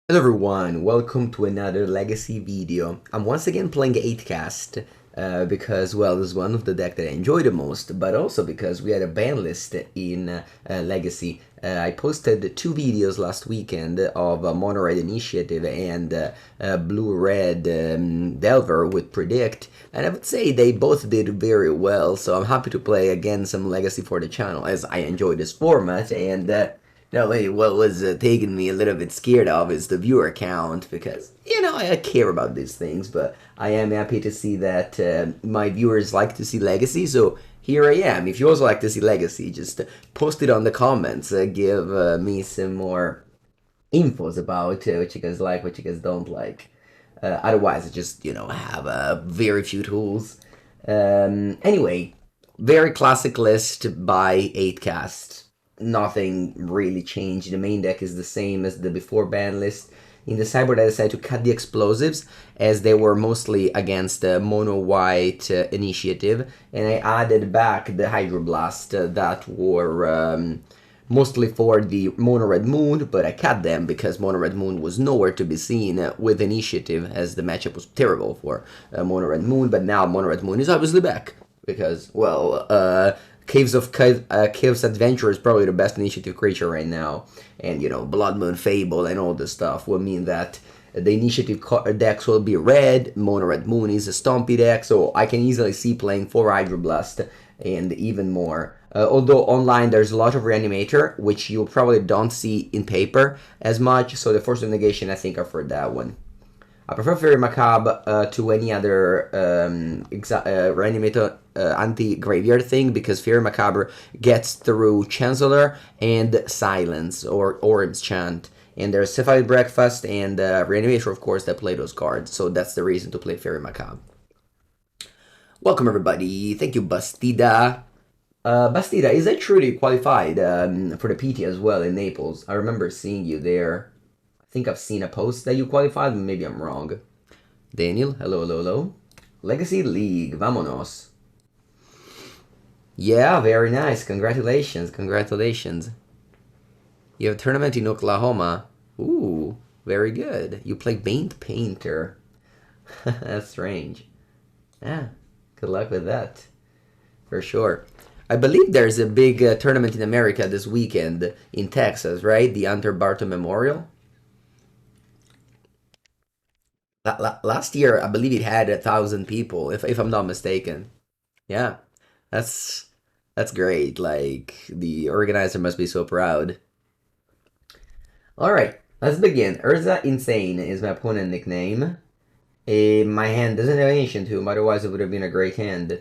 Hello everyone, welcome to another Legacy video. I'm once again playing Eightcast because, well, this is one of the deck that I enjoy the most, but also because we had a ban list in Legacy. I posted two videos last weekend of Mono Red Initiative and Blue Red Delver with Predict, and I would say they both did very well, so I'm happy to play again some Legacy for the channel as I enjoy this format. And no, wait, what was taking me a little bit scared of is the viewer count because, I care about these things, but I am happy to see that my viewers like to see Legacy, so here I am. If you also like to see Legacy, just post it on the comments, give me some more infos about what you guys like, what you guys don't like. Otherwise, I just, have very few tools. Anyway, very classic list by 8cast. Nothing really changed. The main deck is the same as the before ban list. In the sideboard, I decided to cut the explosives as they were mostly against the mono white initiative, and I added back the Hydroblast that were mostly for the mono red moon, but I cut them because mono red moon was nowhere to be seen with initiative as the matchup was terrible for mono red moon. But now mono red moon is obviously back because, well, Caves Adventure is probably the best initiative creature right now, and Blood Moon Fable and all this stuff will mean that the initiative decks will be red. Mono Red Moon is a stompy deck, so I can easily see playing 4 Hydroblast and even more. Although online there's a lot of Reanimator, which you probably don't see in paper as much, so the Force of Negation I think are for that one. I prefer Faerie Macabre to any other Reanimator anti-graveyard thing because Faerie Macabre gets through Chancellor and Silence or Orb's Chant. And there's Cephalic Breakfast and Reanimator, of course, that play those cards. So that's the reason to play Faerie Macabre. Welcome, everybody. Thank you, Bastida. Bastida, is that truly qualified for the PT as well in Naples? I remember seeing you there. I think I've seen a post that you qualified, but maybe I'm wrong. Daniel, hello, hello, hello. Legacy League, vámonos. Yeah, very nice. Congratulations, congratulations. You have a tournament in Oklahoma. Ooh, very good. You play Paint Painter. That's strange. Yeah, good luck with that. For sure. I believe there's a big tournament in America this weekend in Texas, right? The Hunter Barton Memorial. Last year, I believe it had 1,000 people, if I'm not mistaken. Yeah, that's that's great. Like the organizer must be so proud. All right, let's begin. Urza Insane is my opponent nickname. My hand doesn't have an Ancient Tomb, otherwise it would have been a great hand.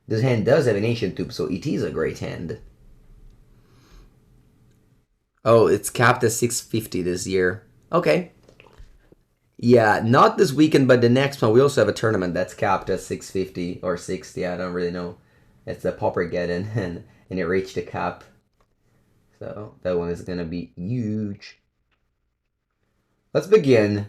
This hand does have an Ancient Tomb, so it is a great hand. Oh, it's capped at 650 this year. Okay. Yeah, not this weekend, but the next one. We also have a tournament that's capped at 650 or 60. I don't really know. It's a Poppergeddon, and it reached the cap. So that one is going to be huge. Let's begin.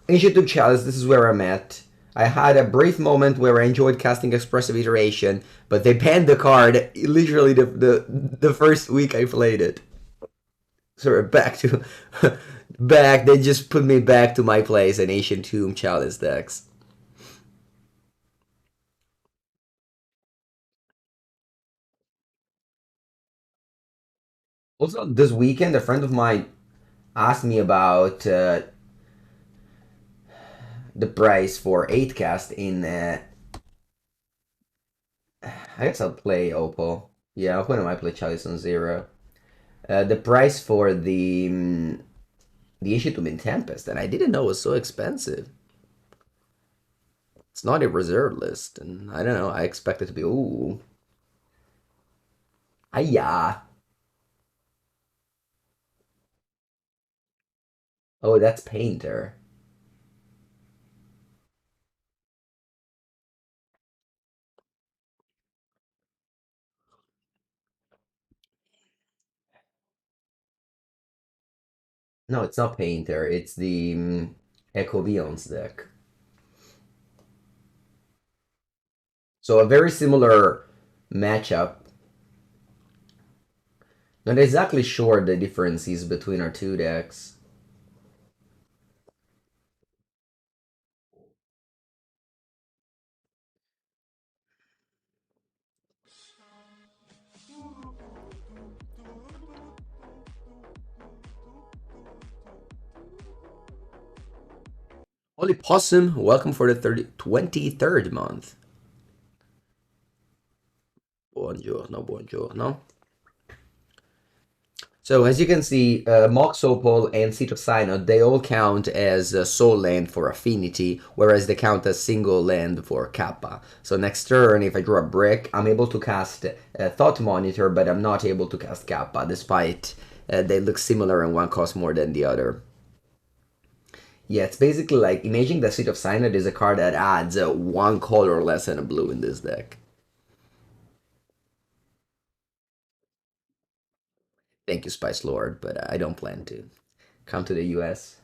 Ancient Tube Chalice, this is where I'm at. I had a brief moment where I enjoyed casting Expressive Iteration, but they banned the card literally the first week I played it. So we're back to back. They just put me back to my place in Ancient Tomb Chalice decks. Also, this weekend, a friend of mine asked me about the price for 8cast in. I guess I'll play Opal. Yeah, when I might play Chalice on Zero. The price for the issue to Min Tempest, and I didn't know it was so expensive. It's not a reserve list, and I don't know. I expect it to be ooh. Hiya. Oh, that's Painter. No, it's not Painter. It's the Echo Beyond's deck. So a very similar matchup. Not exactly sure the differences between our two decks. Holy Possum, welcome for the 23rd month. Buongiorno, buongiorno. So as you can see, Mox Opal and Seat of Synod, they all count as soul land for affinity, whereas they count as single land for Kappa. So next turn, if I draw a brick, I'm able to cast Thought Monitor, but I'm not able to cast Kappa, despite they look similar and one costs more than the other. Yeah, it's basically like, imagine the Seat of Synod is a card that adds one color less than a blue in this deck. Thank you, Spice Lord, but I don't plan to come to the US.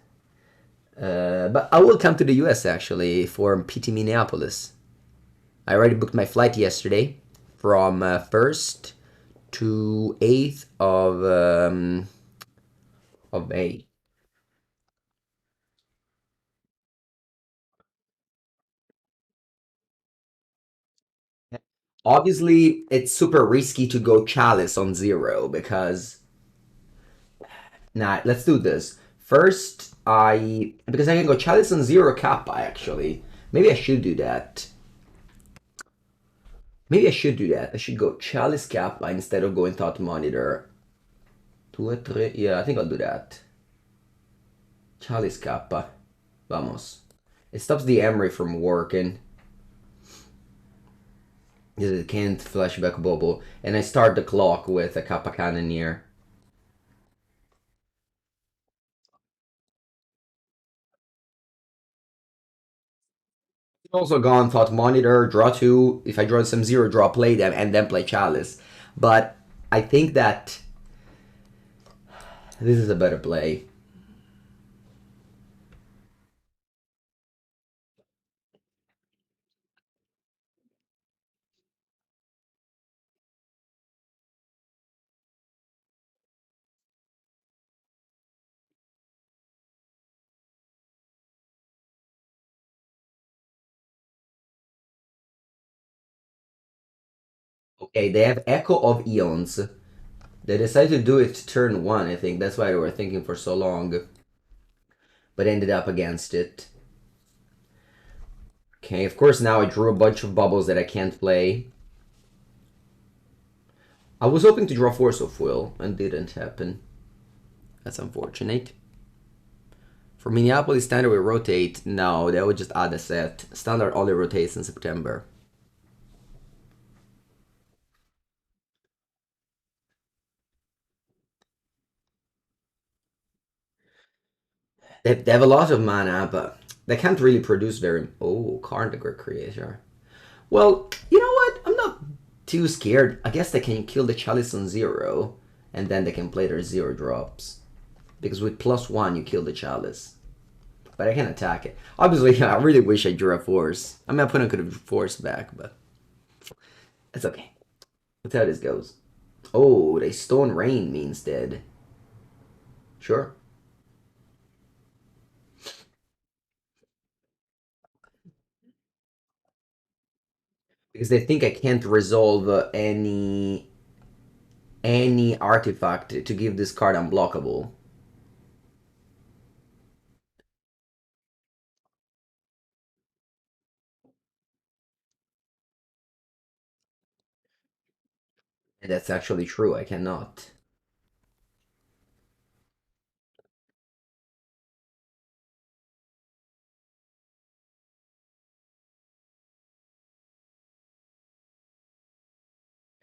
But I will come to the US actually for PT Minneapolis. I already booked my flight yesterday from 1st to 8th of May. Obviously, it's super risky to go Chalice on 0 because nah, let's do this. First, because I can go Chalice on 0 Kappa actually. Maybe I should do that. Maybe I should do that. I should go Chalice Kappa instead of going Thought Monitor. 2 or 3. Yeah, I think I'll do that. Chalice Kappa. Vamos. It stops the Emry from working. Because it can't flashback Bauble. And I start the clock with a Kappa Cannoneer. Also gone Thought Monitor, draw 2. If I draw some 0, draw play them, and then play Chalice. But I think that this is a better play. Okay, they have Echo of Eons. They decided to do it turn 1, I think. That's why they were thinking for so long. But ended up against it. Okay, of course now I drew a bunch of bubbles that I can't play. I was hoping to draw Force of Will, and didn't happen. That's unfortunate. For Minneapolis Standard we rotate. No, that would just add a set. Standard only rotates in September. They have a lot of mana, but they can't really produce very... Oh, Carnagher Creator. Well, you know what? I'm not too scared. I guess they can kill the Chalice on 0, and then they can play their 0 drops. Because with +1 you kill the Chalice. But I can attack it. Obviously, I really wish I drew a Force. I mean, my opponent could have Force back, but... It's okay. That's how this goes. Oh, they Stone Rain me instead. Sure. Because they think I can't resolve any artifact to give this card unblockable. And that's actually true, I cannot.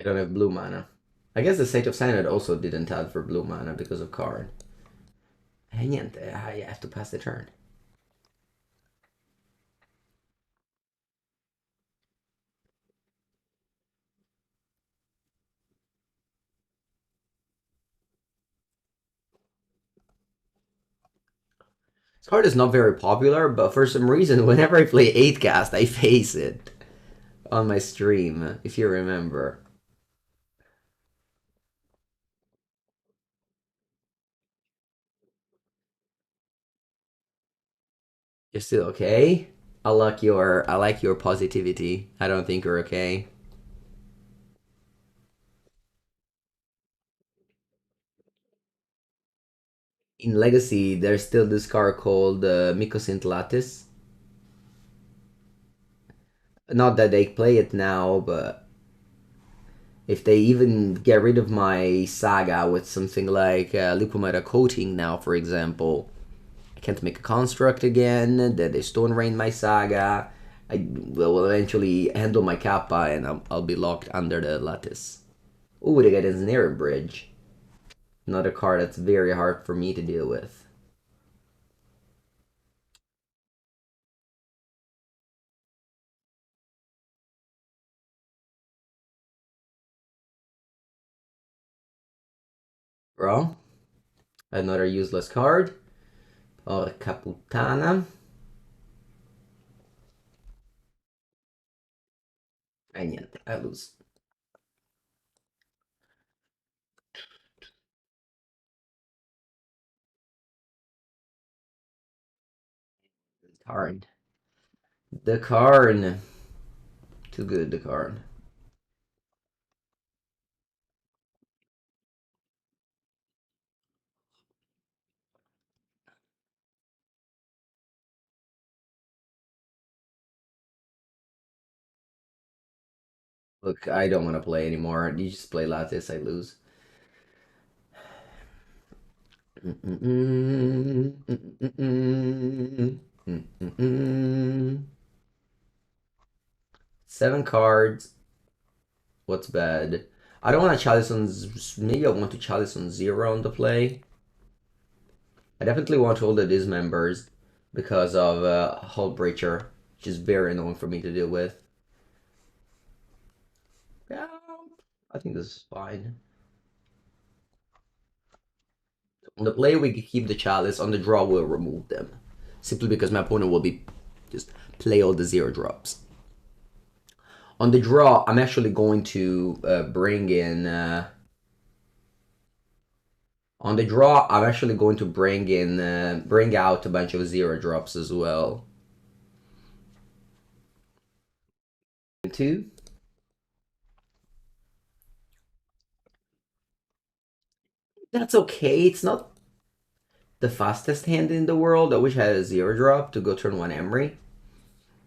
I don't have blue mana. I guess the Sage of Synod also didn't add for blue mana because of card. Niente, I have to pass the turn. This card is not very popular, but for some reason, whenever I play 8cast, I face it on my stream, if you remember. You're still okay? I like your positivity. I don't think you're okay. In Legacy, there's still this card called Mycosynth Lattice. Not that they play it now, but if they even get rid of my Saga with something like Lipometa Coating now, for example, I can't make a construct again, then they Stone Rain my Saga, I will eventually handle my Kappa and I'll be locked under the Lattice. Ooh, they get a Snare Bridge. Another card that's very hard for me to deal with. Bro, another useless card. Oh, Caputana. E niente, I lose. Karn. The Karn. Too good, the Karn. Look, I don't want to play anymore. You just play Lattice, I lose. Seven cards. What's bad? I don't want to Chalice on... Maybe I want to Chalice on 0 on the play. I definitely want to hold the Dismembers because of Hull Breacher, which is very annoying for me to deal with. Yeah, I think this is fine. On the play, we can keep the Chalice. On the draw, we'll remove them. Simply because my opponent will be just play all the 0 drops. On the draw, I'm actually going to bring in... on the draw, I'm actually going to bring out a bunch of 0 drops as well. 2. That's okay. It's not the fastest hand in the world. I wish I had a 0 drop to go turn 1 Emry.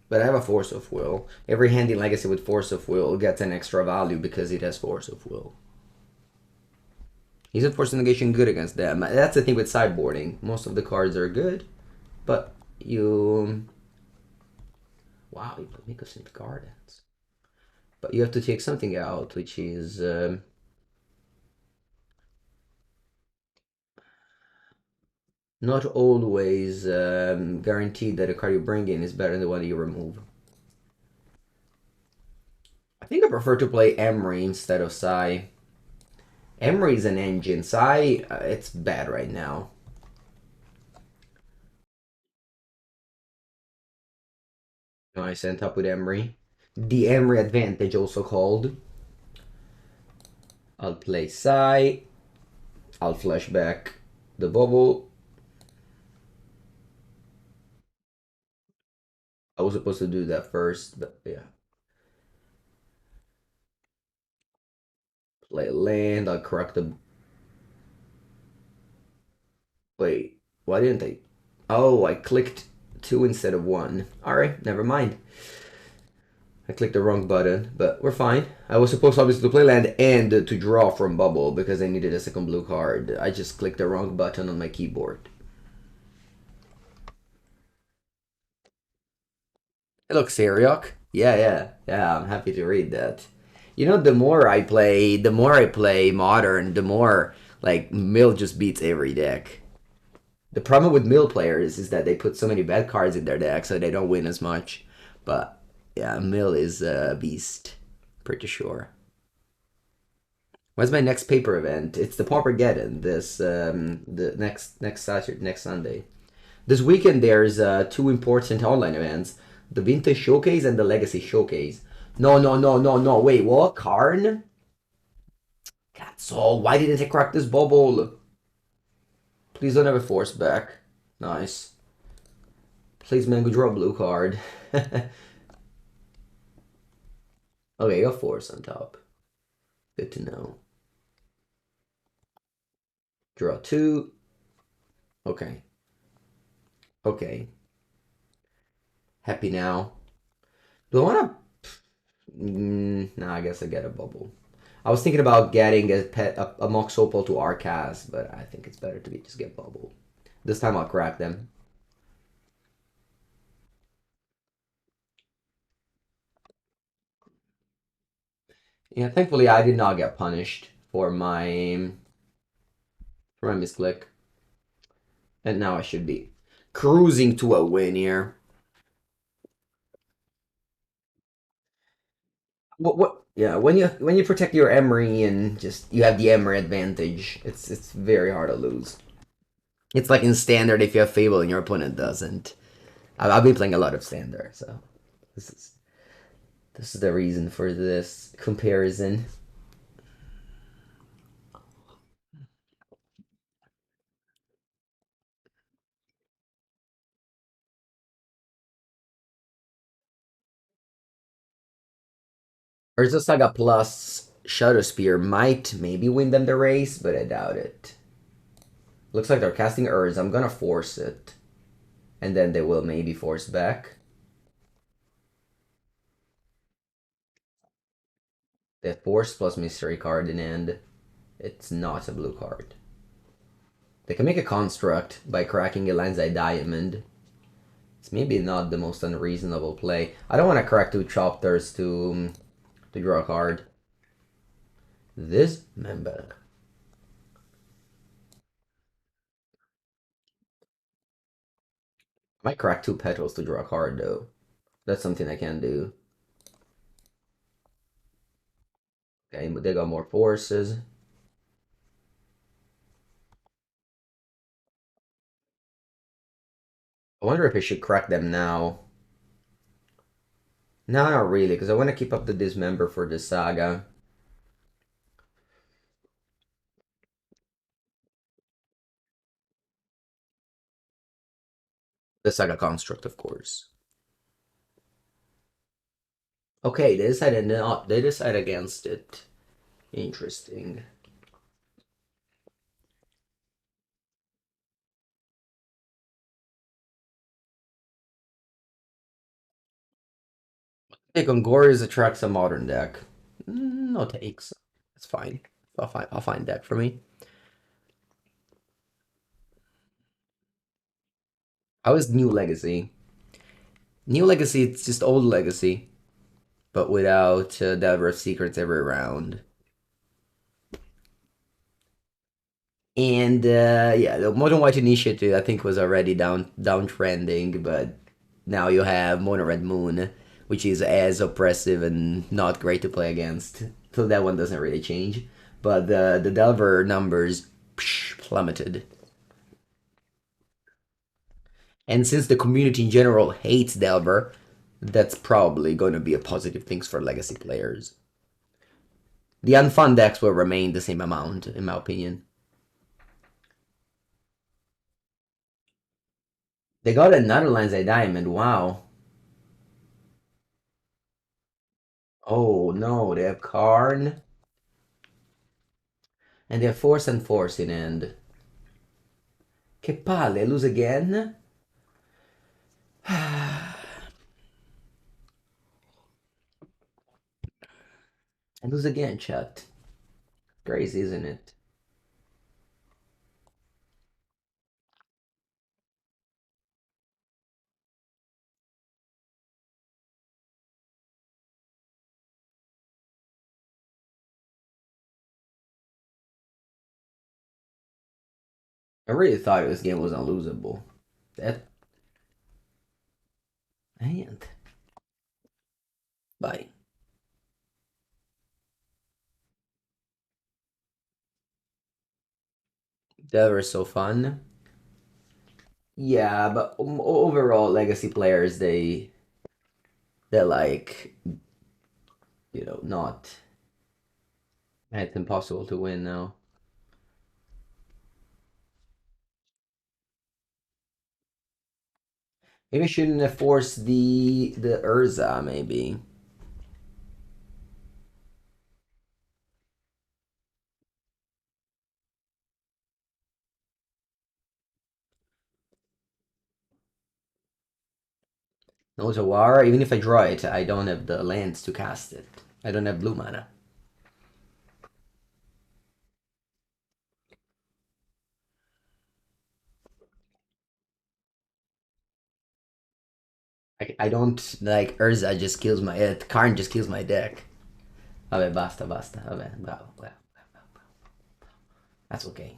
But I have a Force of Will. Every hand in Legacy with Force of Will gets an extra value because it has Force of Will. Isn't Force of Negation good against them? That's the thing with sideboarding. Most of the cards are good, but you... Wow, you put Mycosynth Gardens. But you have to take something out, which is... not always guaranteed that a card you bring in is better than the one you remove. I think I prefer to play Emry instead of Sai. Emry is an engine. Sai, it's bad right now. Nice, end up with Emry. The Emry advantage, also called. I'll play Sai. I'll flashback the Bauble. I was supposed to do that first, but yeah. Play land. I'll correct the... Wait, why didn't I... Oh, I clicked 2 instead of 1. Alright, never mind. I clicked the wrong button, but we're fine. I was supposed obviously to play land and to draw from Bauble because I needed a second blue card. I just clicked the wrong button on my keyboard. Look, Seriok. Yeah, I'm happy to read that. You know, the more I play Modern, the more, like, Mill just beats every deck. The problem with Mill players is that they put so many bad cards in their deck, so they don't win as much. But, yeah, Mill is a beast. Pretty sure. When's my next paper event? It's the Paupergeddon, the next Saturday, next Sunday. This weekend there's 2 important online events: the Vintage Showcase and the Legacy Showcase. No. Wait, what? Karn? Catsol, why didn't I crack this bubble? Please don't have a force back. Nice. Please, Mango, draw a blue card. Okay, you got Force on top. Good to know. Draw two. Okay. Okay. Happy now. Do I want to... nah, I guess I get a bubble. I was thinking about getting a Mox Opal to Arcas, but I think it's better to just get bubble. This time I'll crack them. Yeah, thankfully I did not get punished for my misclick. And now I should be cruising to a win here. What yeah, when you protect your Emry and just you have the Emry advantage, it's very hard to lose. It's like in standard if you have Fable and your opponent doesn't. I've been playing a lot of standard, so this is this is the reason for this comparison. Urza Saga plus Shadowspear might maybe win them the race, but I doubt it. Looks like they're casting Urza. I'm gonna force it. And then they will maybe force back. They force plus mystery card in end. It's not a blue card. They can make a construct by cracking a Lanzai Diamond. It's maybe not the most unreasonable play. I don't want to crack two Thopterist to draw a card. Dismember. I might crack two Petals to draw a card though. That's something I can do. Okay, but they got more forces. I wonder if I should crack them now. No, not really, because I want to keep up the Dismember for the Saga. The Saga construct, of course. Okay, they decided not. They decided against it. Interesting. Take on Glorious attracts a modern deck. No takes. It's fine. I'll find deck for me. How is New Legacy? New Legacy, it's just old Legacy, but without Delver of Secrets every round. And yeah, the Modern White Initiative I think was already downtrending, but now you have Mono Red Moon, which is as oppressive and not great to play against. So that one doesn't really change. But the Delver numbers plummeted. And since the community in general hates Delver, that's probably going to be a positive thing for Legacy players. The unfun decks will remain the same amount, in my opinion. They got another Lanzai Diamond, wow. Oh no, they have Karn. And they have Force and Force in end. Che palle, lose again? I lose again, chat. Crazy, isn't it? I really thought this game was unlosable. That ain't. Bye. That was so fun. Yeah, but overall, Legacy players, they're like, not. It's impossible to win now. Maybe I shouldn't force the Urza, maybe. No Otawara, even if I draw it, I don't have the lands to cast it. I don't have blue mana. I don't, like, Urza just kills my, Karn just kills my deck. Vabbè, basta, basta, vabbè, bravo, bravo. That's okay.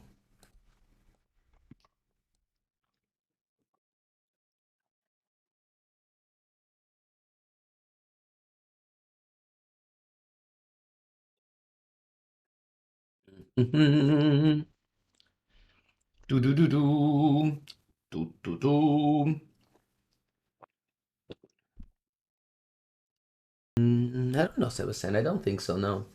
Do do do do do do do. I don't know, Sebastian. I don't think so. No.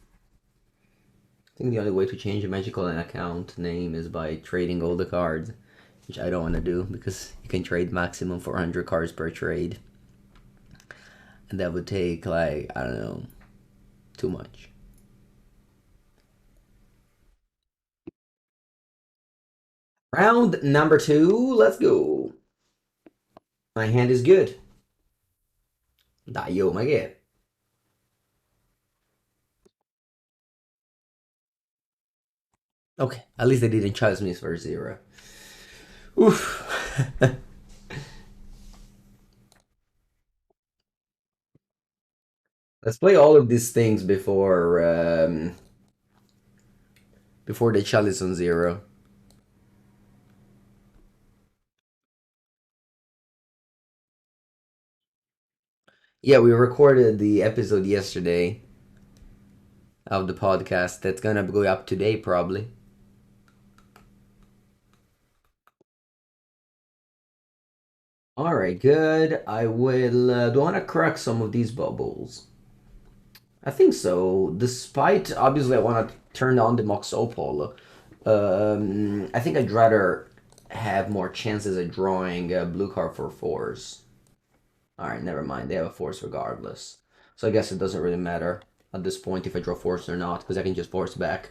I think the only way to change a magical account name is by trading all the cards, which I don't want to do because you can trade maximum 400 cards per trade, and that would take, like, I don't know, too much. Round number 2. Let's go. My hand is good. Dai, oh my god. Okay, at least they didn't charge me for 0. Oof. Let's play all of these things before the Chalice on 0. Yeah, we recorded the episode yesterday of the podcast. That's gonna go up today, probably. All right, good. I will. Do I want to crack some of these bubbles? I think so. Despite, obviously, I want to turn on the Mox Opal. I think I'd rather have more chances at drawing a blue card for Force. All right, never mind. They have a Force regardless. So I guess it doesn't really matter at this point if I draw Force or not, because I can just Force back.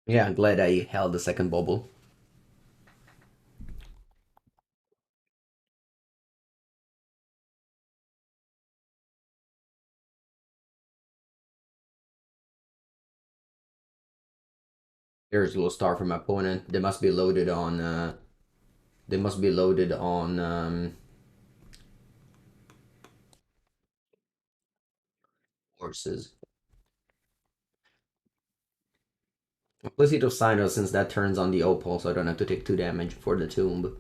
Yeah, I'm glad I held the second bubble. There's a little star from my opponent. They must be loaded on. They must be loaded on horses. Plus it of Synod since that turns on the opal, so I don't have to take 2 damage for the tomb.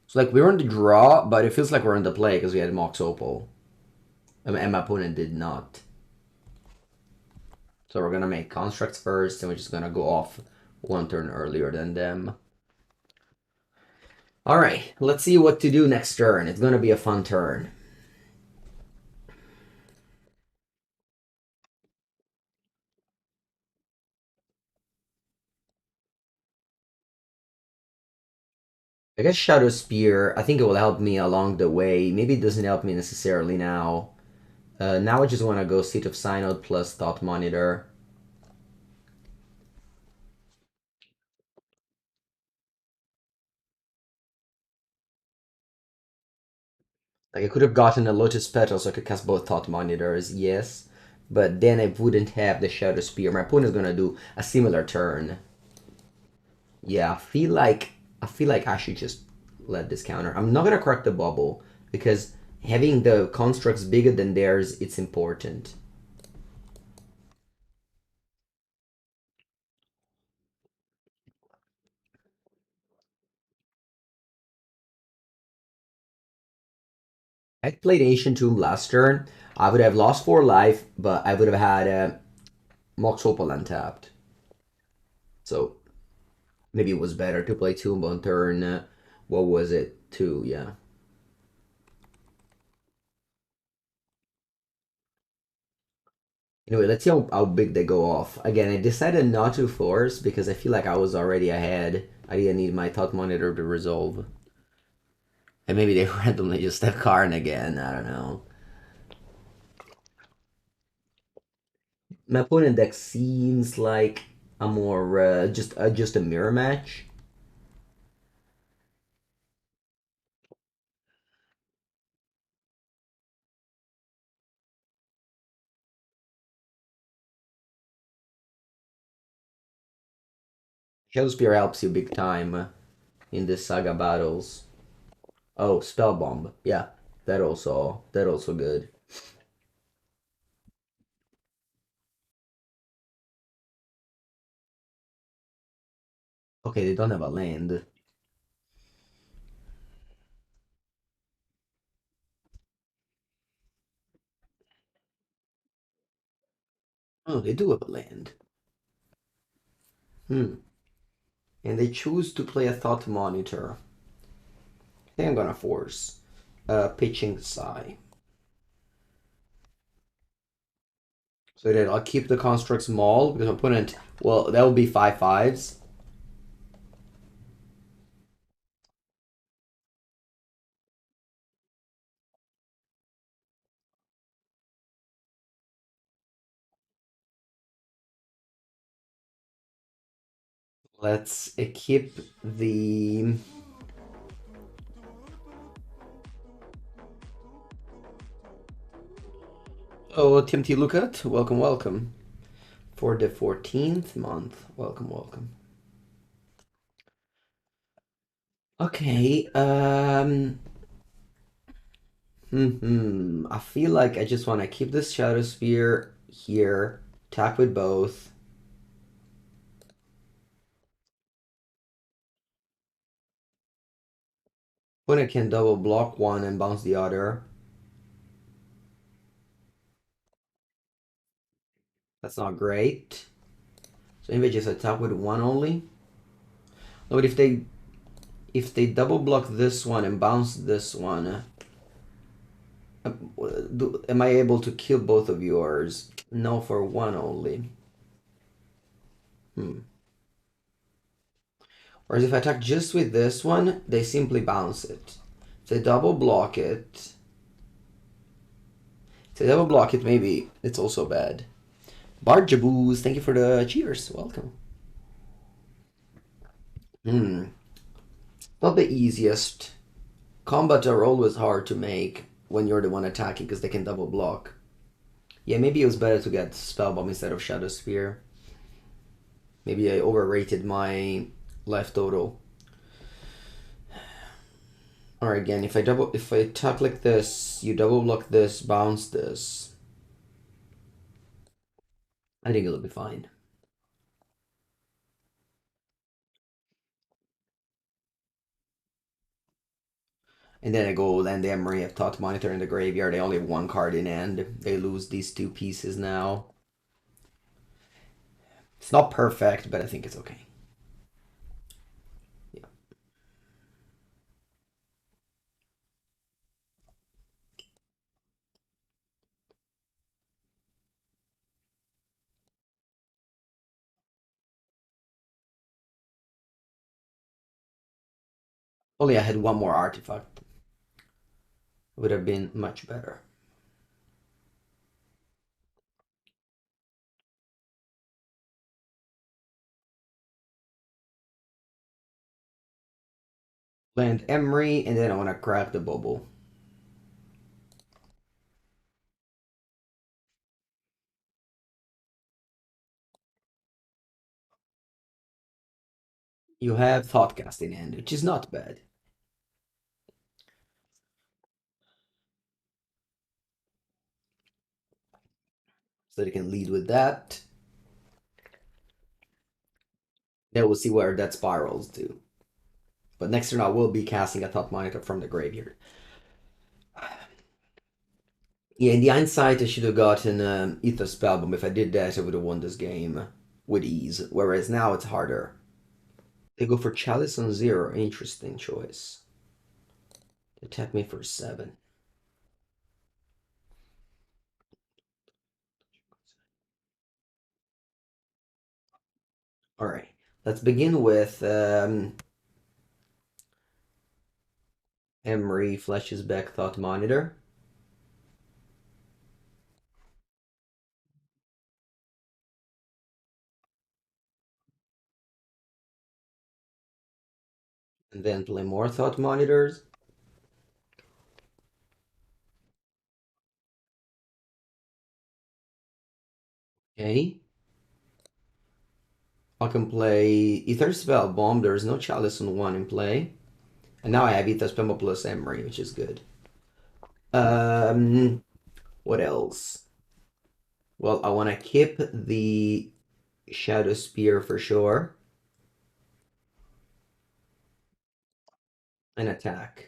So like we're on the draw, but it feels like we're on the play because we had Mox Opal. And my opponent did not. So we're gonna make constructs first, and we're just gonna go off 1 turn earlier than them. Alright, let's see what to do next turn. It's gonna be a fun turn. I guess Shadowspear, I think it will help me along the way. Maybe it doesn't help me necessarily now. Now I just want to go Seat of Synod plus Thought Monitor. Like I could have gotten a Lotus Petal so I could cast both Thought Monitors, yes. But then I wouldn't have the Shadowspear. My opponent's gonna do a similar turn. Yeah, I feel like I should just let this counter. I'm not gonna crack the bubble because having the constructs bigger than theirs, it's important. I played Ancient Tomb last turn. I would have lost 4 life, but I would have had Mox Opal untapped. So maybe it was better to play Tomb on turn. What was it? 2, yeah. Anyway, let's see how big they go off. Again, I decided not to force because I feel like I was already ahead. I didn't need my thought monitor to resolve. And maybe they randomly just have Karn again. I don't know. My opponent deck seems like a more just a mirror match. Shadowspear helps you big time in the Saga battles. Oh, Spellbomb. Yeah, that also good. Okay, they don't have a land. Oh, they do have a land. Hmm. And they choose to play a Thought Monitor. I think I'm gonna force. Pitching Sigh. So that I'll keep the construct small because my opponent, well, that will be 5/5s. Let's keep the. Oh, TMT Lukat, welcome, welcome. For the 14th month. Welcome, welcome. Okay, I feel like I just want to keep this Shadowspear here, attack with both. When I can double block one and bounce the other. That's not great. So maybe just attack with one only. No, but if they double block this one and bounce this one, am I able to kill both of yours? No, for one only. Hmm. Whereas if I attack just with this one, they simply bounce it. If they double block it, maybe it's also bad. Barjaboos, thank you for the cheers. Welcome. Hmm. Not the easiest. Combats are always hard to make when you're the one attacking because they can double block. Yeah, maybe it was better to get Spellbomb instead of Shadowspear. Maybe I overrated my life total. Alright, again, if I attack like this, you double block this, bounce this. I think it'll be fine. And then I go land the Emry, have Thought Monitor in the graveyard. They only have one card in hand. They lose these two pieces now. It's not perfect, but I think it's okay. Yeah. Only I had one more artifact. Would have been much better. Land Emry, and then I want to crack the Bauble. You have Thoughtcast in hand, which is not bad. So they can lead with that. Then we'll see where that spirals to. But next turn I will be casting a Thought Monitor from the graveyard. Yeah, in the hindsight, I should have gotten Aether Spellbomb. If I did that, I would have won this game with ease. Whereas now it's harder. They go for Chalice on 0. Interesting choice. Attack me for 7. All right, let's begin with Emry Flesh's Back Thought Monitor. And then play more Thought Monitors. Okay. I can play Aether Spellbomb. There's no Chalice on one in play. And now I have Aether Spellbomb plus Emry, which is good. What else? Well, I want to keep the Shadowspear for sure. And attack.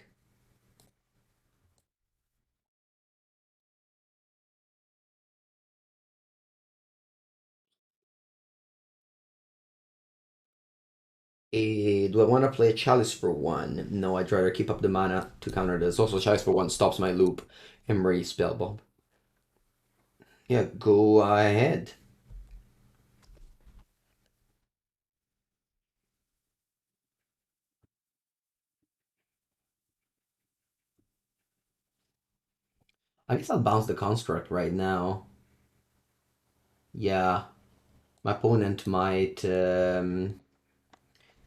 Do I want to play Chalice for one? No, I'd rather keep up the mana to counter this. Also, Chalice for one stops my loop. Emry Spellbomb. Yeah, go ahead. I guess I'll bounce the construct right now. Yeah, my opponent might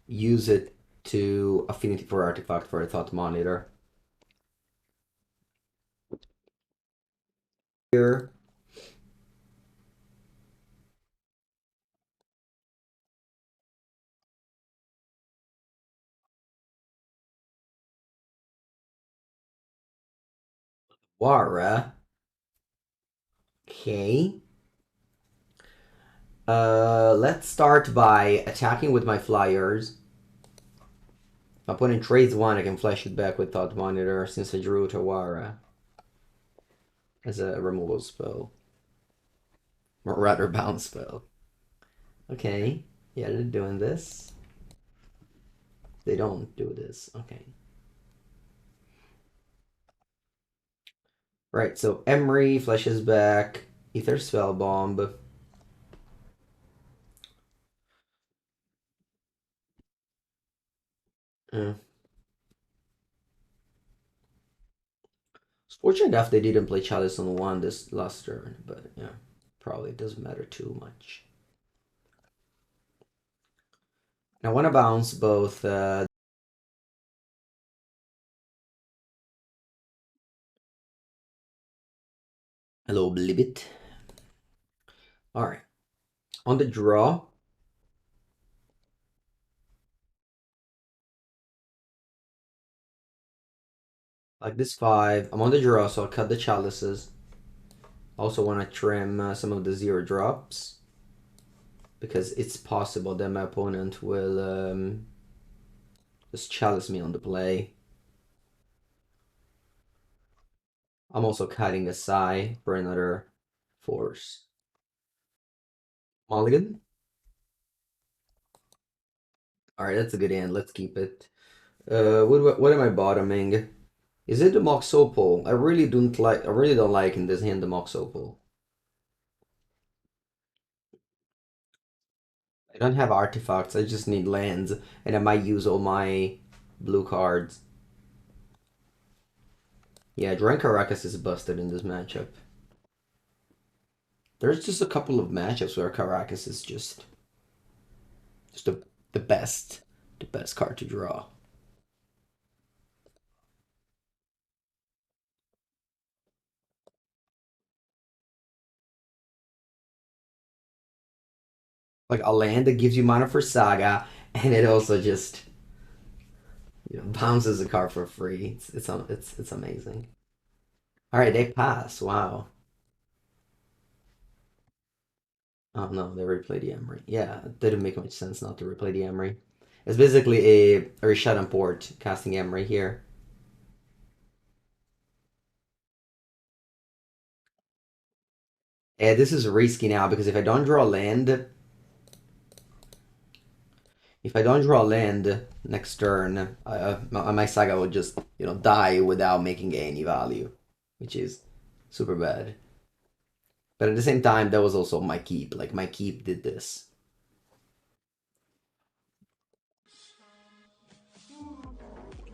use it to Affinity for Artifact for a Thought Monitor. Here. Wara. Okay. Let's start by attacking with my flyers. My opponent trades one, I can flash it back with Thought Monitor since I drew Otawara as a removal spell. Or rather, bounce spell. Okay. Yeah, they're doing this. They don't do this. Okay. Right, so Emry flashes back, Aether Spellbomb. Uh, it's fortunate enough they didn't play Chalice on one this last turn, but yeah, probably doesn't matter too much. I want to bounce both hello, Blibbit. Alright. On the draw. Like this 5. I'm on the draw, so I'll cut the chalices. Also want to trim some of the 0 drops. Because it's possible that my opponent will just chalice me on the play. I'm also cutting a Sai for another force. Mulligan? Alright, that's a good hand. Let's keep it. What am I bottoming? Is it the Mox Opal? I really don't like in this hand the Mox Opal. I don't have artifacts, I just need lands, and I might use all my blue cards. Yeah, drawing Karakas is busted in this matchup. There's just a couple of matchups where Karakas is just the best card to draw. Like a land that gives you mana for Saga, and it also just bounces a card for free. It's amazing. All right, they pass. Wow. Oh no, they replay the Emry. Yeah, it didn't make much sense not to replay the Emry. It's basically a Rishadon port casting Emry here. And this is risky now because if I don't draw land, next turn, my Saga would just die without making any value, which is super bad. But at the same time, that was also my keep. Like my keep did this.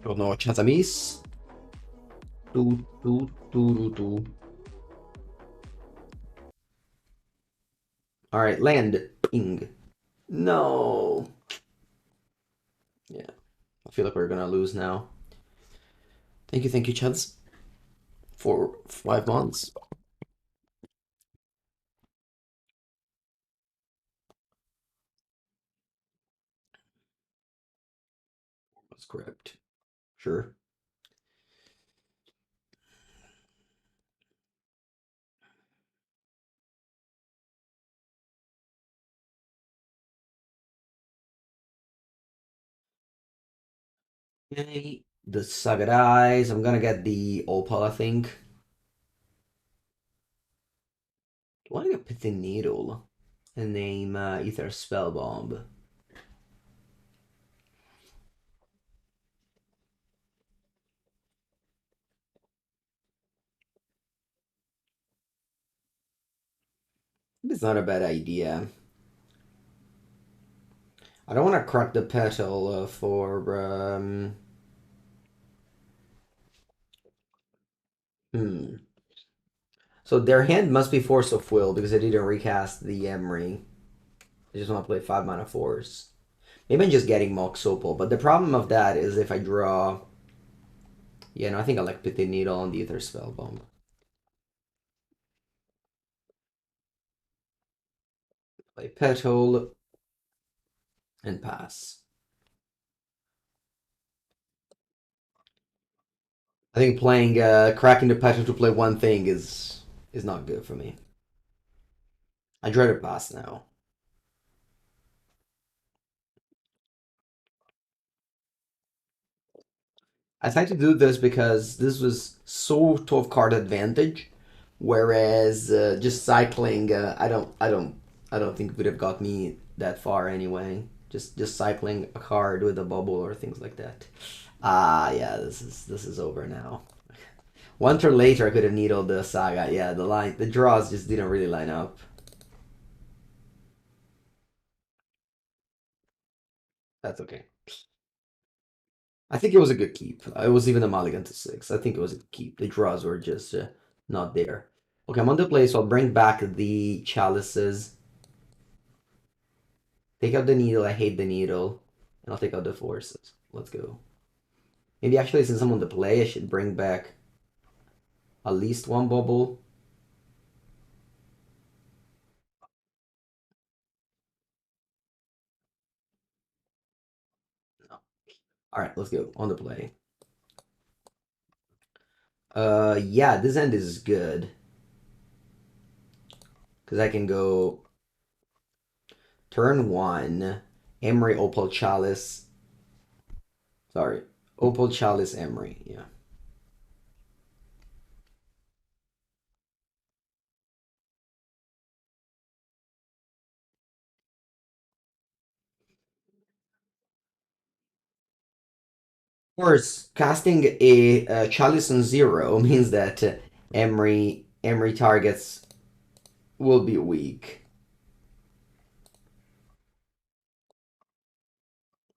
Torno chance à miss. Tu. Alright, land. Ping. No. Yeah. I feel like we're gonna lose now. Thank you, Chance. For 5 months. That's correct. Sure. Okay. The Saga dies. I'm gonna get the Opal, I think. I want to get Pithing Needle and name Aether Spellbomb. It's not a bad idea. I don't want to crack the petal for hmm. So their hand must be Force of Will because they didn't recast the Emry. They just want to play 5 mana Force. Maybe I'm just getting Mox Opal, but the problem of that is if I draw. Yeah, no, I think I like Pithing Needle on the Aether Spellbomb. Play Petal and pass. I think playing cracking the Petal to play one thing is not good for me. I'd rather pass now. I tried to do this because this was sort of card advantage, whereas just cycling, I don't think would have got me that far anyway. Just cycling a card with a bubble or things like that. Ah, yeah, this is over now. One turn later, I could have needled the Saga. Yeah, the draws just didn't really line up. That's okay. I think it was a good keep. It was even a mulligan to 6. I think it was a keep. The draws were just not there. Okay, I'm on the play, so I'll bring back the chalices. Take out the needle. I hate the needle. And I'll take out the forces. Let's go. Maybe actually, since I'm on the play, I should bring back at least one bubble. No. Alright, let's go. On the play. Yeah, this end is good. Because I can go turn 1, Emry, Opal, Chalice. Sorry. Opal, Chalice, Emry. Yeah. Of course, casting a Chalice on 0 means that Emry targets will be weak.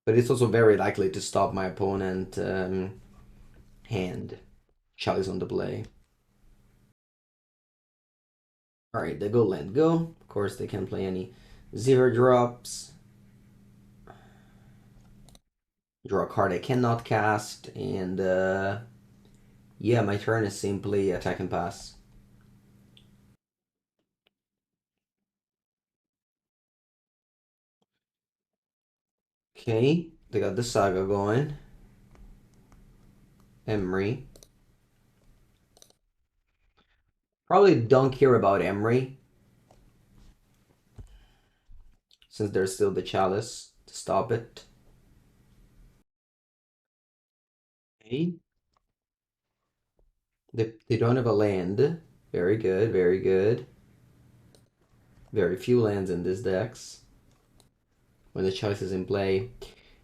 But it's also very likely to stop my opponent hand. Chalice on the play. Alright, they go land go. Of course, they can't play any 0 drops. Draw a card I cannot cast, and yeah, my turn is simply attack and pass. Okay, they got the Saga going. Emry. Probably don't care about Emry, since there's still the Chalice to stop it. Okay. They don't have a land. Very good, very good. Very few lands in this decks. When the Chalice is in play,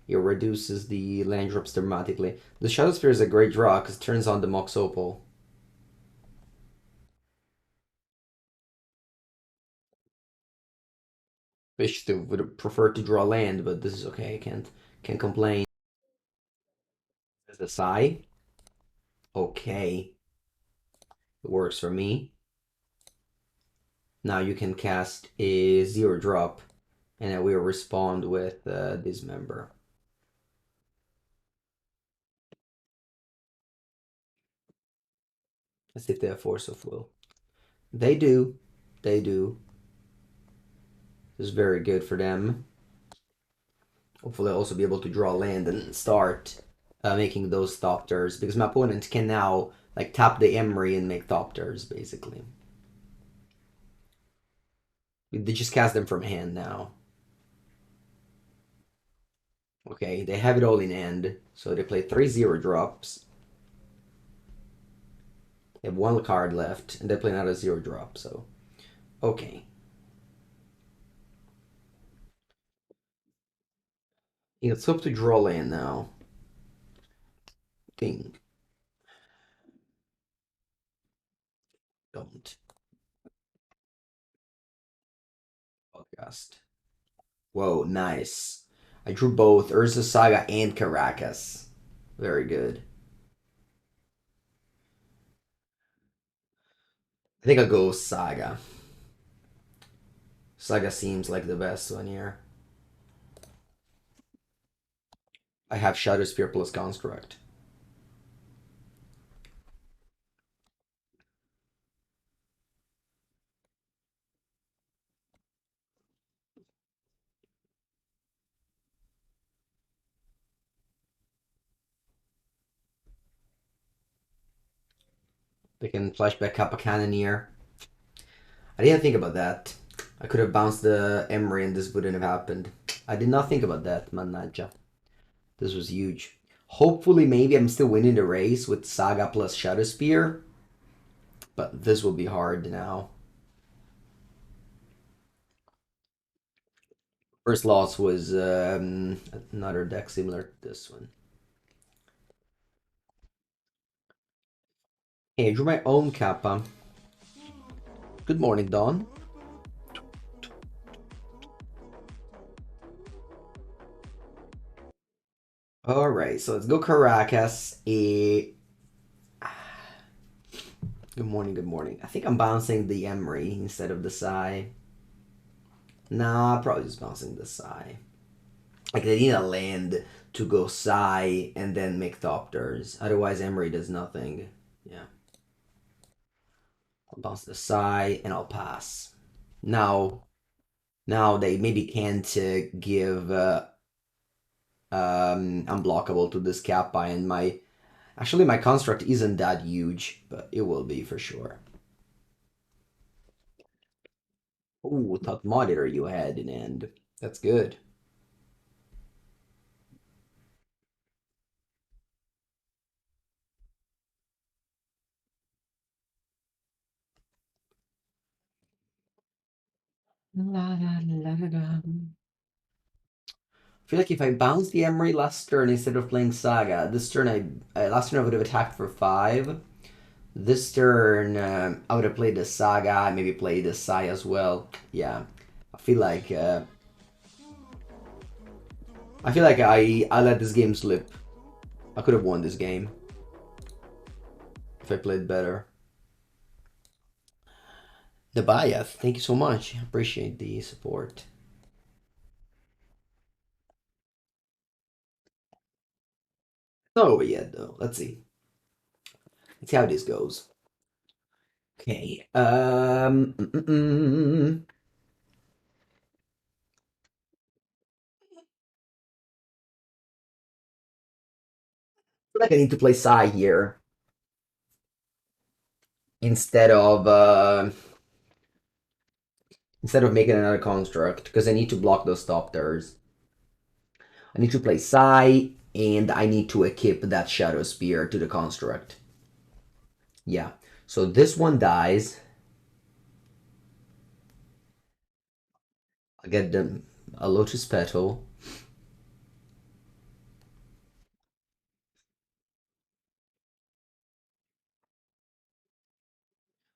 it reduces the land drops dramatically. The Shadowspear is a great draw because it turns on the Mox Opal. Wish to would prefer to draw land, but this is okay. I can't complain. the Psy. Okay. It works for me. Now you can cast a 0-drop, and it will respond with Dismember. Let's see if they have Force of Will. They do. They do. This is very good for them. Hopefully I'll also be able to draw land and start making those Thopters, because my opponent can now like tap the Emry and make Thopters, basically. They just cast them from hand now. Okay, they have it all in hand, so they play 3 0-drops. They have 1 card left, and they play another 0-drop, so... Okay. Let's hope to draw land now. Ding. Don't. Thoughtcast. Whoa, nice. I drew both Urza, Saga, and Karakas. Very good. I think I'll go Saga. Saga seems like the best one here. I have Shadowspear plus Construct. They can flashback Kappa Cannoneer. I didn't think about that. I could have bounced the Emry and this wouldn't have happened. I did not think about that, Manaja. This was huge. Hopefully, maybe I'm still winning the race with Saga plus Shadowspear. But this will be hard now. First loss was another deck similar to this one. Hey, I drew my own Kappa. Good morning, Dawn. Alright, so let's go Karakas. Good morning, good morning. I think I'm bouncing the Emry instead of the Psy. Nah, probably just bouncing the Psy. Like, they need a land to go Psy and then make Thopters. Otherwise, Emry does nothing. Yeah. I'll bounce the Psy and I'll pass. Now they maybe can't give unblockable to this Kappa, and my construct isn't that huge, but it will be for sure. Ooh, Thought Monitor you had in end. That's good. La, la, la, la, la. I feel like if I bounced the Emry last turn instead of playing Saga, this turn last turn I would have attacked for 5. This turn I would have played the Saga, maybe played the Sai as well. Yeah, I feel like I let this game slip. I could have won this game if I played better. Nabayeth, thank you so much. Appreciate the support. Not over yet though. Let's see. Let's see how this goes. Okay. I feel like I need to play Sai here instead of making another construct, because I need to block those Thopters. I need to play Sai, and I need to equip that Shadowspear to the construct. Yeah. So this one dies. I get a Lotus Petal.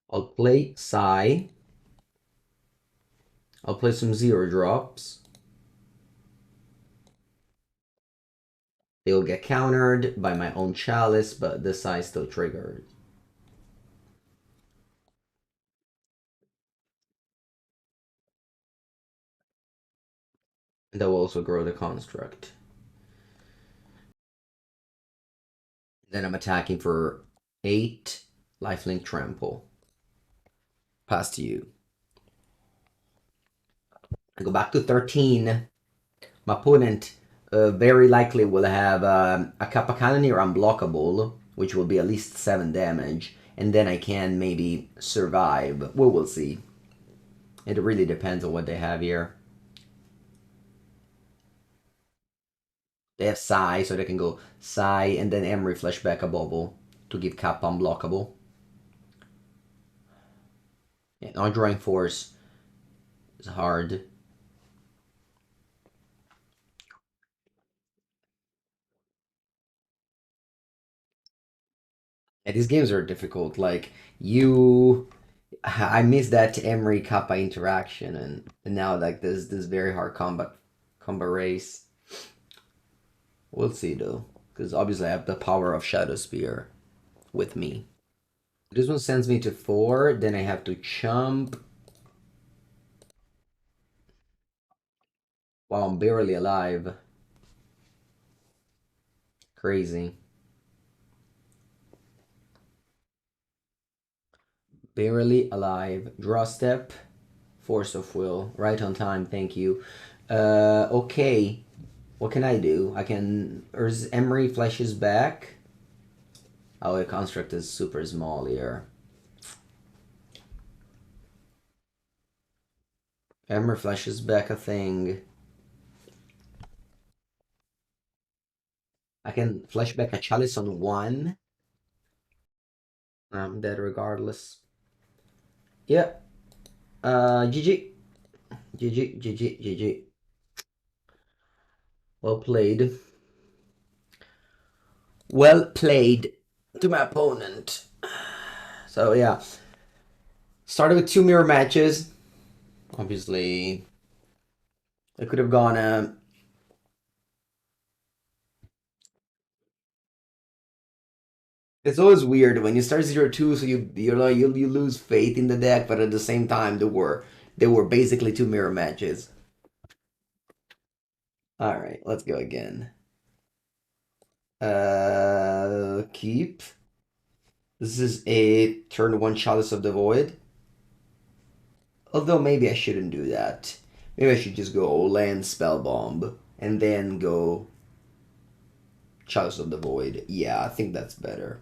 I'll play Sai. I'll play some 0-drops. They'll get countered by my own Chalice, but the size still triggered. And that will also grow the construct. Then I'm attacking for 8 lifelink trample. Pass to you. I go back to 13. My opponent very likely will have a Kappa Cannoneer unblockable, which will be at least 7 damage, and then I can maybe survive. We will see. It really depends on what they have here. They have Psy, so they can go Psy and then Emry flashback a Bauble to give Kappa unblockable. Yeah, not drawing Force is hard. Yeah, these games are difficult. Like, I miss that Emry Kappa interaction, and now like this very hard combat race. We'll see though, because obviously I have the power of Shadowspear with me. This one sends me to 4, then I have to jump. Wow, I'm barely alive. Crazy. Barely alive. Draw step. Force of will. Right on time, thank you. Okay. What can I do? I can... Emry flashes back. Oh, the construct is super small here. Emry flashes back a thing. I can flash back a Chalice on 1. I'm dead regardless. Yeah. GG. GG, GG, GG. Well played. Well played to my opponent. So yeah. Started with 2 mirror matches. Obviously, it could have gone it's always weird when you start 0-2, so you lose faith in the deck, but at the same time there were basically 2 mirror matches. All right, let's go again. Keep. This is a turn 1 Chalice of the Void. Although maybe I shouldn't do that. Maybe I should just go land Spellbomb and then go Chalice of the Void. Yeah, I think that's better.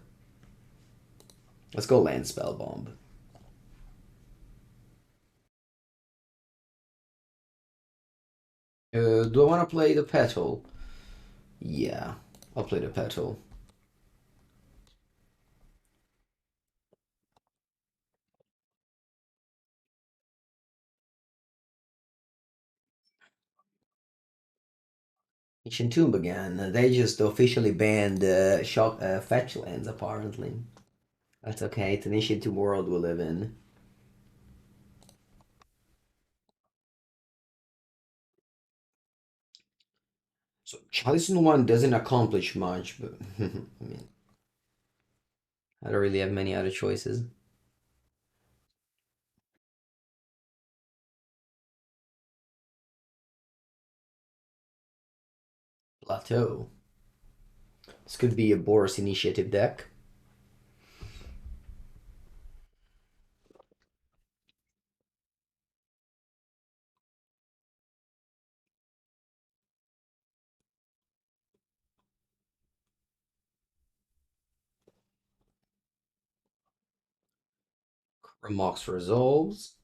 Let's go land Spellbomb. Do I want to play the Petal? Yeah, I'll play the Petal. Ancient Tomb again. They just officially banned fetch lands, apparently. That's okay, it's an Ancient Tomb world we live in. So Chalice in 1 doesn't accomplish much, but I mean, I don't really have many other choices. Plateau. This could be a Boros Initiative deck. Mox resolves.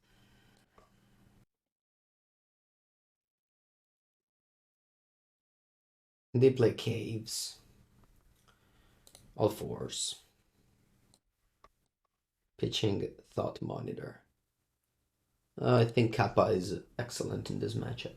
They play Caves. All 4s. Pitching Thought Monitor. I think Kappa is excellent in this matchup.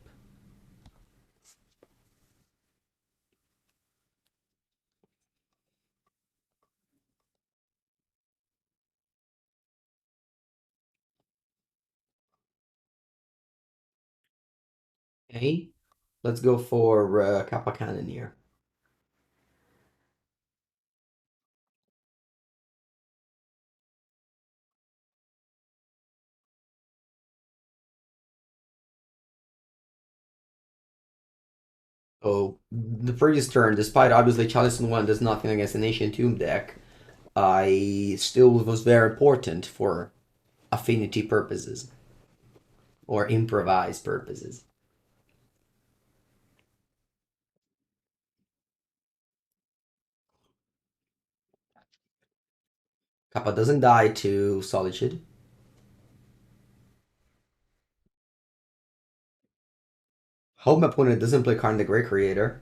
Okay, let's go for Kappa Cannoneer. Oh, the previous turn, despite obviously Chalice and 1 does nothing against an Ancient Tomb deck, I still was very important for affinity purposes or improvised purposes. Kappa doesn't die to Solitude. Hope my opponent doesn't play card in the Great Creator.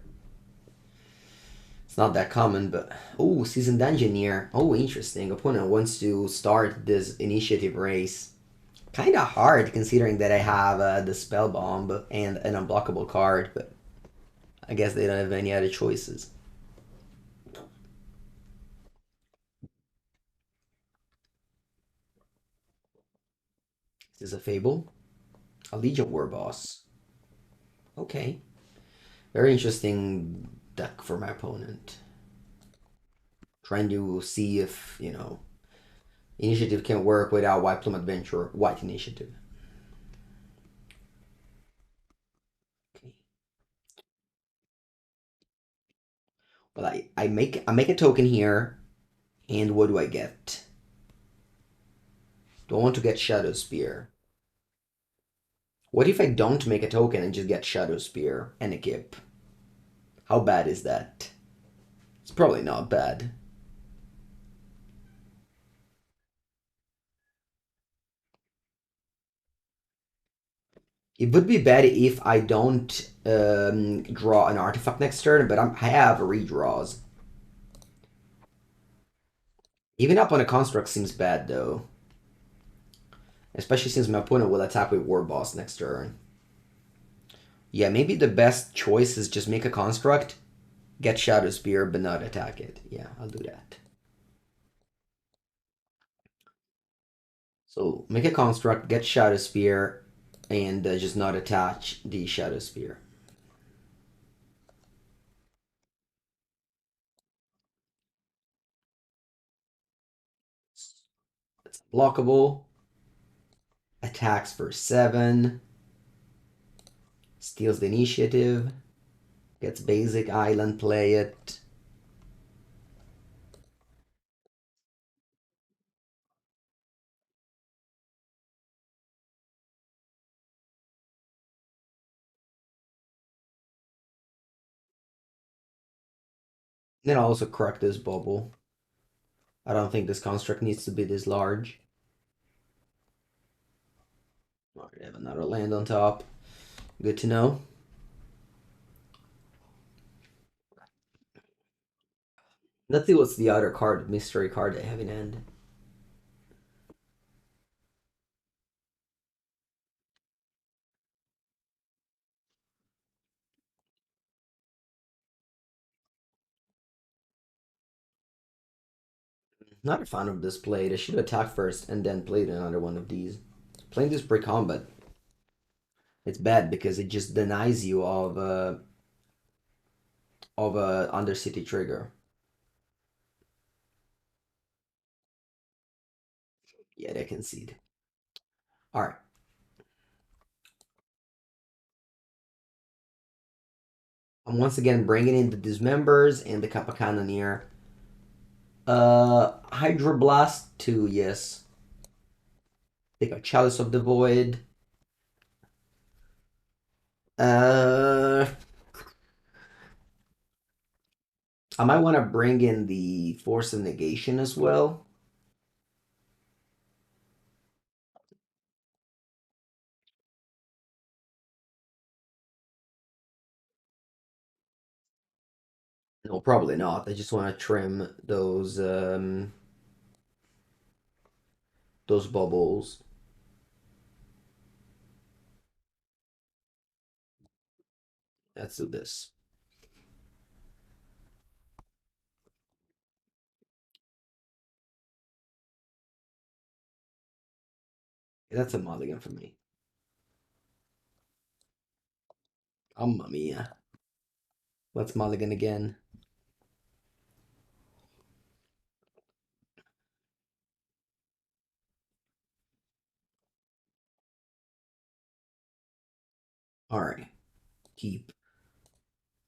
It's not that common, but oh, Seasoned Engineer. Oh, interesting. Opponent wants to start this initiative race. Kind of hard considering that I have the Spell Bomb and an unblockable card, but I guess they don't have any other choices. This is a Fable. A Legion War Boss. Okay. Very interesting deck for my opponent. Trying to see if, initiative can work without White Plume Adventure, White Initiative. Okay. Well, I make a token here, and what do I get? Do I want to get Shadowspear? What if I don't make a token and just get Shadowspear and a Kip? How bad is that? It's probably not bad. It would be bad if I don't draw an artifact next turn, but I have redraws. Even up on a construct seems bad though. Especially since my opponent will attack with War Boss next turn. Yeah, maybe the best choice is just make a construct, get Shadowspear, but not attack it. Yeah, I'll do that. So make a construct, get Shadowspear, and just not attach the Shadowspear. It's blockable. Attacks for 7. Steals the initiative. Gets basic island, play it. Then I'll also correct this bubble. I don't think this construct needs to be this large. Alright, I have another land on top. Good to know. Let's see what's the other card, mystery card I have in hand. Not a fan of this play. I should attack first and then played another one of these. Playing this pre-combat, it's bad because it just denies you of a Undercity trigger. Yeah, they concede. All right. I'm once again bringing in the Dismembers and the Kappa Cannoneer. Hydroblast 2, yes. They got Chalice of the Void. Uh, I might want to bring in the Force of Negation as well. No, probably not. I just want to trim those bubbles. Let's do this. That's a mulligan for me. Mamma mia. Let's mulligan again. All right. Keep.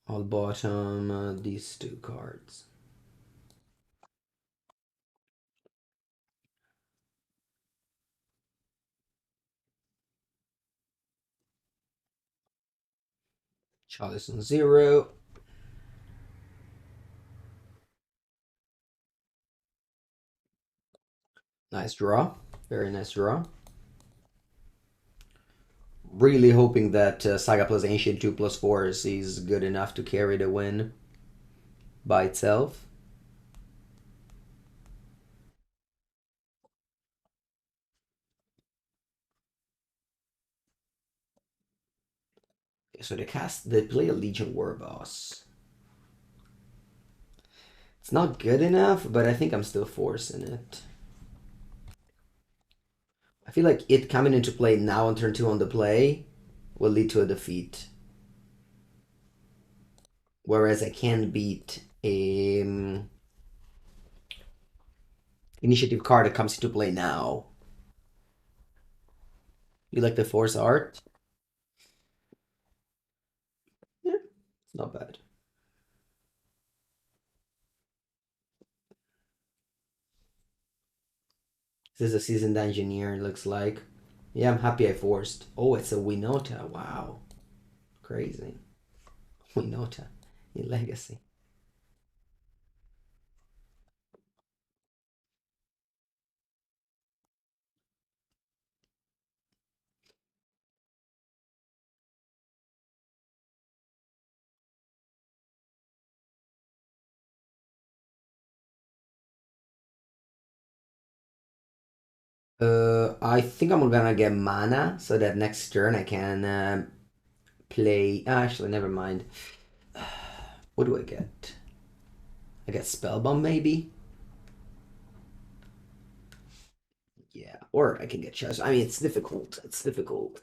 I'll bottom these two cards. Chalice on 0. Nice draw. Very nice draw. Really hoping that Saga plus Ancient 2+4 is good enough to carry the win by itself. Okay, so they play a Legion Warboss. It's not good enough, but I think I'm still forcing it. I feel like it coming into play now on turn 2 on the play will lead to a defeat. Whereas I can beat a initiative card that comes into play now. You like the Force art? Yeah, it's not bad. This is a seasoned engineer, it looks like. Yeah, I'm happy I forced. Oh, it's a Winota. Wow. Crazy. Winota in Legacy. I think I'm gonna get mana so that next turn I can play. Actually, never mind. What do I get? I get Spellbomb maybe? Yeah, or I can get Chalice. I mean, it's difficult. It's difficult.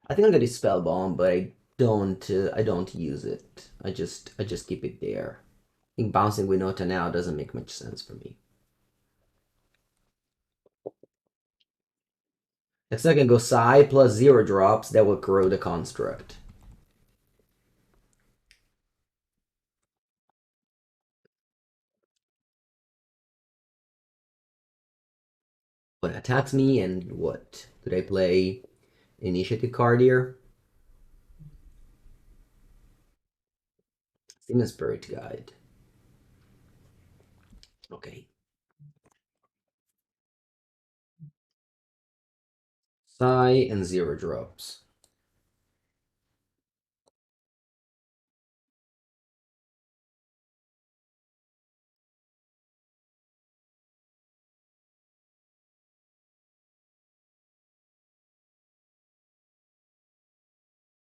I think I'm gonna do Spellbomb, but I don't use it. I just keep it there. I think bouncing Winota now doesn't make much sense for me. Next I can go Psi plus 0 drops that will corrode the construct. When it attacks me, and what? Did I play Initiative card here? Demon Spirit Guide. Okay. Psi and 0 drops.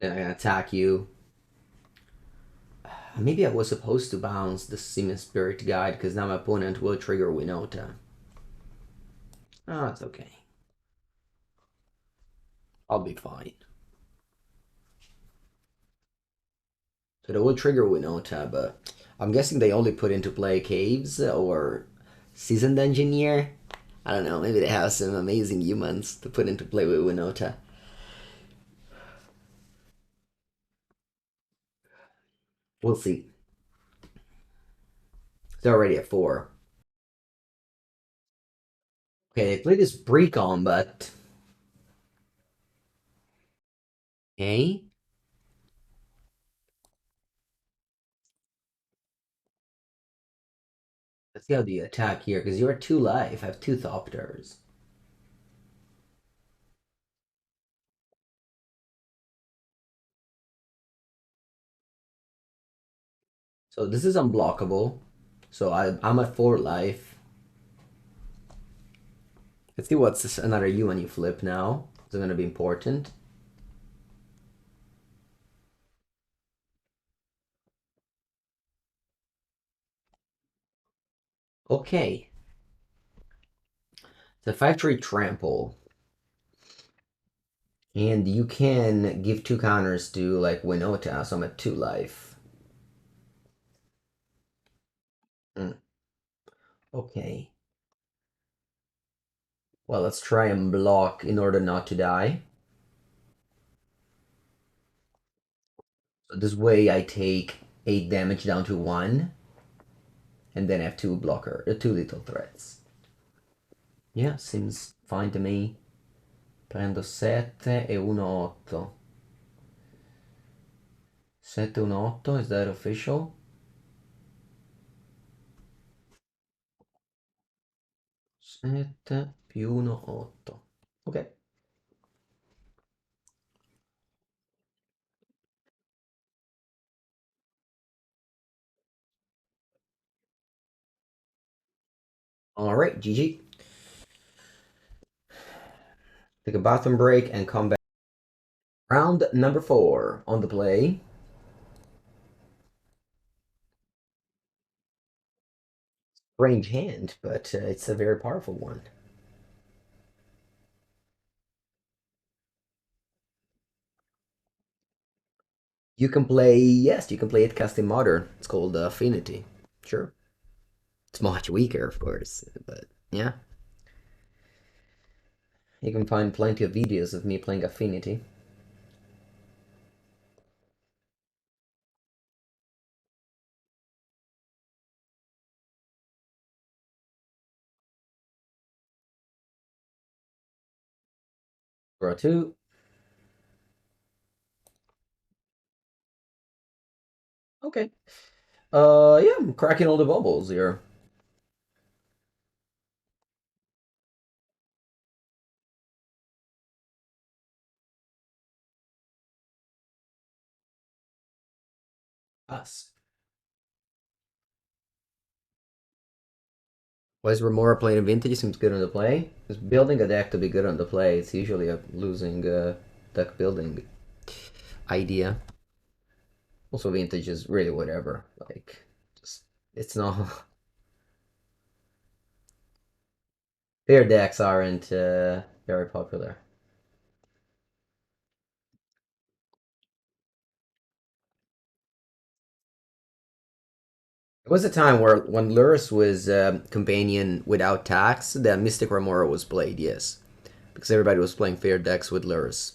Then I can attack you. Maybe I was supposed to bounce the Demon Spirit Guide because now my opponent will trigger Winota. Oh, it's okay. I'll be fine. So they will trigger Winota, but I'm guessing they only put into play Caves or Seasoned Engineer. I don't know, maybe they have some amazing humans to put into play with Winota. We'll see. They're already at 4. Okay, they play this Precon, but... Okay. Let's see how the attack here, because you're at 2 life. I have 2 Thopters. So this is unblockable. So I'm at 4 life. Let's see what's this, another human you flip now. It's going to be important. Okay. The Factory Trample. And you can give 2 counters to like Winota, so I'm at 2 life. Mm. Okay. Well, let's try and block in order not to die. So this way I take 8 damage down to 1, and then have 2 blocker, 2 little threats. Yeah, seems fine to me. Prendo 7 e 1 8. 7 1 8, is that official? 7 più 1 8. Ok. Alright, GG. Take a bathroom break and come back. Round number 4 on the play. Range hand, but it's a very powerful one. You can play, yes, you can play it cast in modern. It's called Affinity. Sure. It's much weaker, of course, but yeah. You can find plenty of videos of me playing Affinity. Draw 2. Okay. Yeah, I'm cracking all the bubbles here. Us. Why is Remora playing Vintage? Seems good on the play. Because building a deck to be good on the play, it's usually a losing deck building idea. Also, Vintage is really whatever. Like, just, it's not. Their decks aren't very popular. It was a time where when Lurus was companion without tax, the Mystic Remora was played, yes. Because everybody was playing fair decks with Lurus.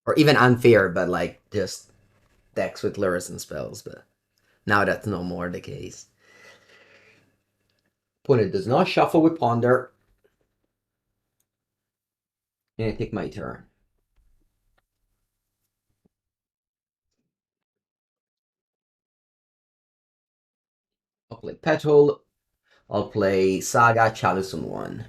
Or even unfair, but like just decks with Lurus and spells, but now that's no more the case. Opponent does not shuffle with Ponder. And I take my turn. I'll play Petal. I'll play Saga, Chalice on 1.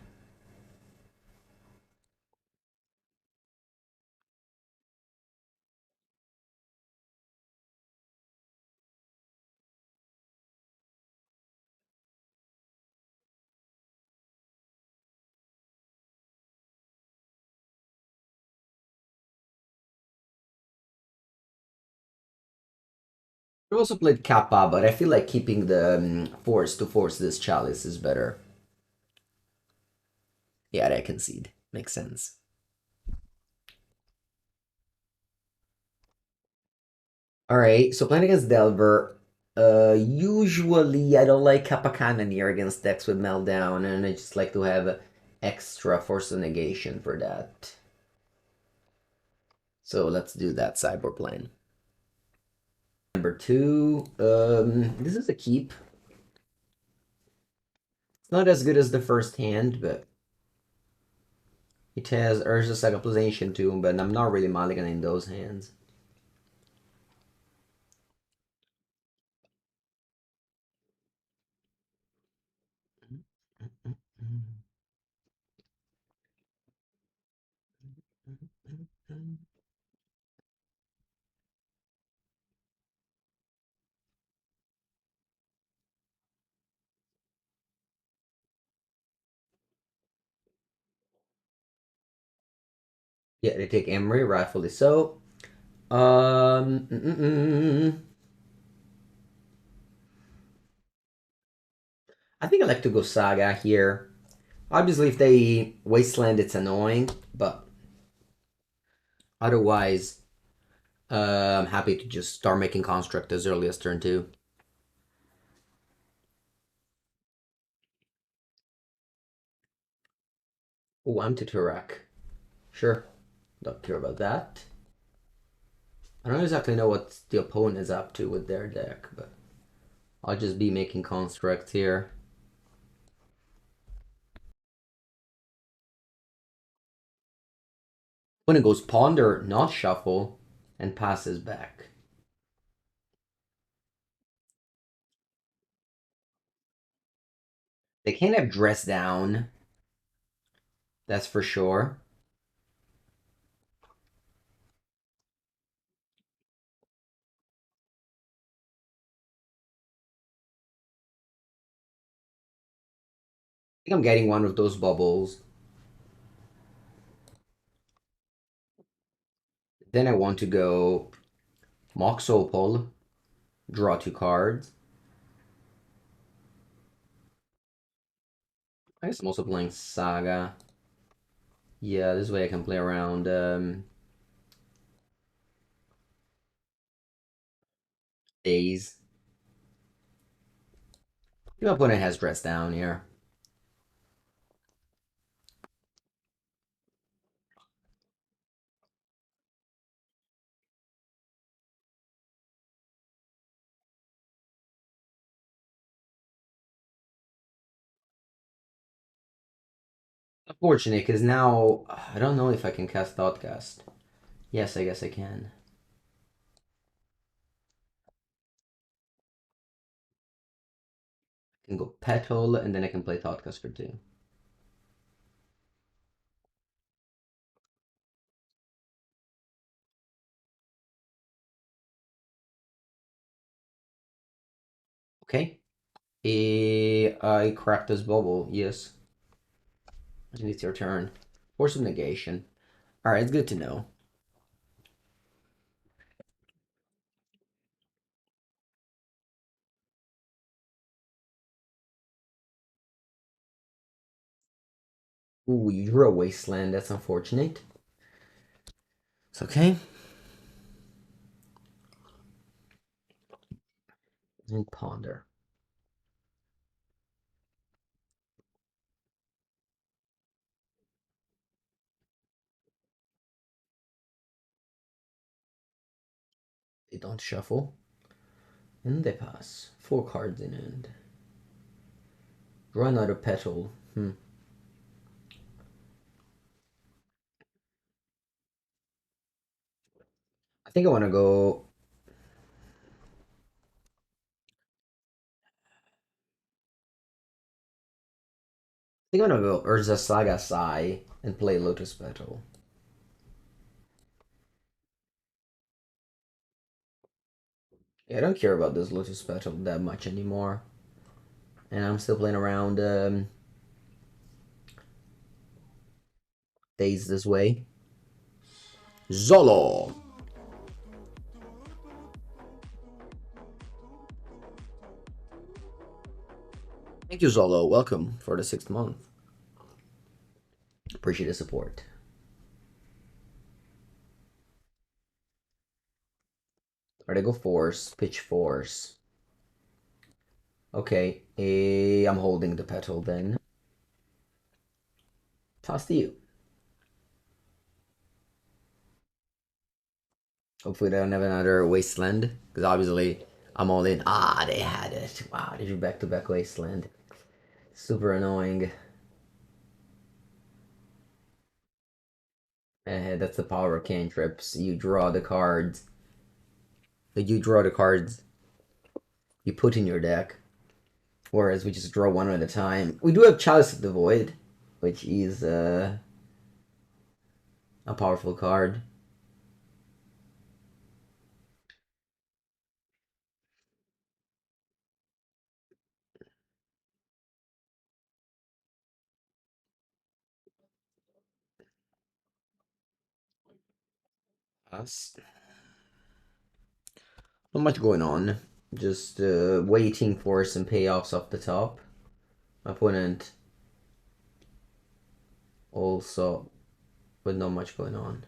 I also played Kappa, but I feel like keeping the Force to force this Chalice is better. Yeah, I concede. Makes sense. Alright, so playing against Delver, usually I don't like Kappa Cannoneer against decks with Meltdown, and I just like to have extra Force of Negation for that. So let's do that sideboard plan. Number 2, this is a keep. It's not as good as the first hand, but it has Urza Saga plus Ancient too, but I'm not really mulliganing in those hands. Yeah, they take Emry, rightfully so. Um, mm, mm, mm. I think I like to go Saga here. Obviously, if they Wasteland, it's annoying, but otherwise, I'm happy to just start making Construct as early as turn 2. Oh, I'm to Turak. Sure, don't care about that. I don't exactly know what the opponent is up to with their deck, but I'll just be making constructs here. When it goes ponder, not shuffle, and passes back. They can't have dress down, that's for sure. I think I'm getting one of those bubbles. Then I want to go Mox Opal, draw 2 cards. I guess I'm also playing Saga. Yeah, this way I can play around days. My opponent has dress down here. Unfortunate, because now I don't know if I can cast Thoughtcast. Yes, I guess I can. I can go Petal, and then I can play Thoughtcast for 2. Okay. I cracked this bubble, yes. And it's your turn. Force of Negation. Alright, it's good to know. Ooh, you drew a Wasteland, that's unfortunate. It's okay. And Ponder. They don't shuffle. And they pass. 4 cards in hand. Draw another Petal. I think I want to go. I think I'm gonna go Urza Saga Sai and play Lotus Petal. Yeah, I don't care about this Lotus Petal that much anymore. And I'm still playing around days this way. Zolo! Thank you, Zolo. Welcome for the 6th month. Appreciate the support. Alright, I go Force, pitch Force. Okay, I'm holding the Petal then. Toss to you. Hopefully they don't have another Wasteland, because obviously I'm all in. Ah, they had it. Wow, they drew back-to-back Wasteland. Super annoying. That's the power of cantrips. You draw the cards. You draw the cards you put in your deck. Whereas we just draw one at a time. We do have Chalice of the Void, which is a powerful card. Us. Not much going on. Just waiting for some payoffs off the top. My opponent also, with not much going on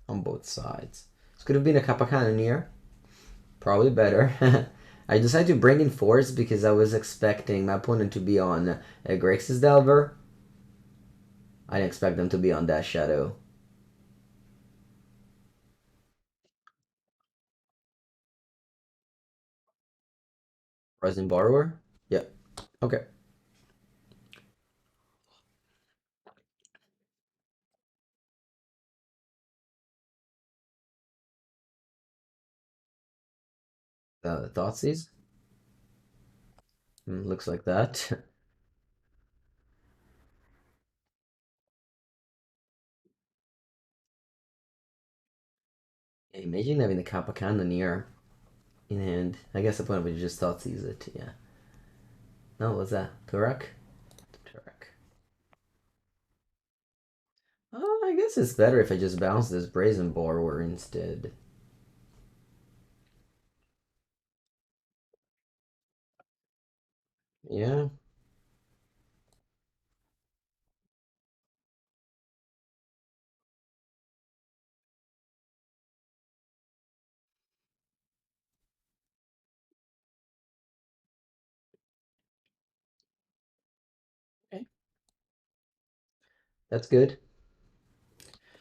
both sides. This could have been a Kappa Cannoneer. Probably better. I decided to bring in Force because I was expecting my opponent to be on Grixis Delver. I didn't expect them to be on that Shadow. Rising Borrower? Yep. Okay. Thoughtseize? Looks like that. Imagine having the Kappa Cannoneer in hand. I guess the point would just Thoughtseize it, yeah. No, what's that? Turak? Turak. Oh, I guess it's better if I just bounce this Brazen Borrower instead. Yeah. Okay. That's good.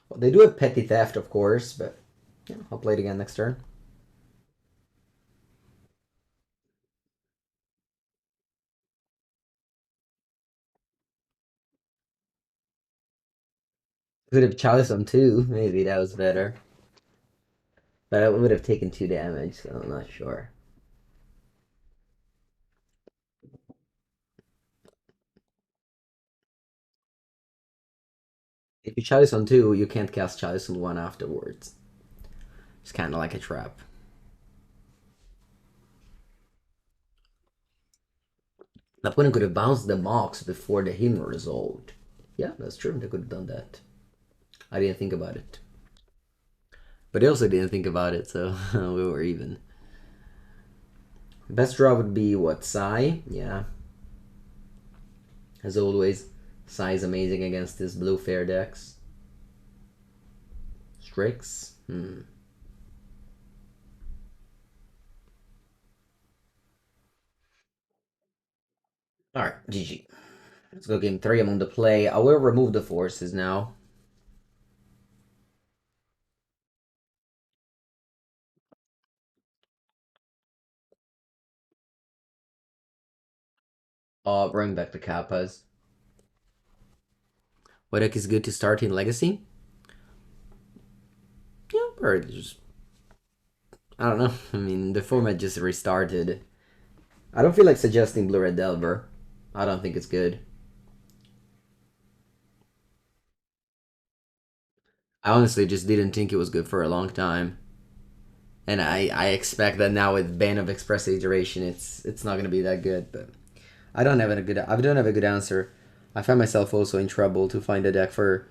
Well, they do have Petty Theft, of course, but yeah, I'll play it again next turn. Could have Chalice on 2. Maybe that was better. But I would have taken 2 damage, so I'm not sure. If you Chalice on 2, you can't cast Chalice on 1 afterwards. It's kind of like a trap. The opponent could have bounced the Mox before the hymn resolved. Yeah, that's true. They could have done that. I didn't think about it. But they also didn't think about it, so we were even. Best draw would be what? Sai? Yeah. As always, Sai is amazing against this blue fair decks. Strix? Alright, GG. Let's go game 3. I'm on the play. I will remove the forces now. Bring back the Kappas. What deck is good to start in Legacy? Yeah, or just I don't know. I mean, the format just restarted. I don't feel like suggesting Blue Red Delver. I don't think it's good. I honestly just didn't think it was good for a long time. And I expect that now with Ban of Express Iteration, it's not gonna be that good. But I don't have a good answer. I find myself also in trouble to find a deck for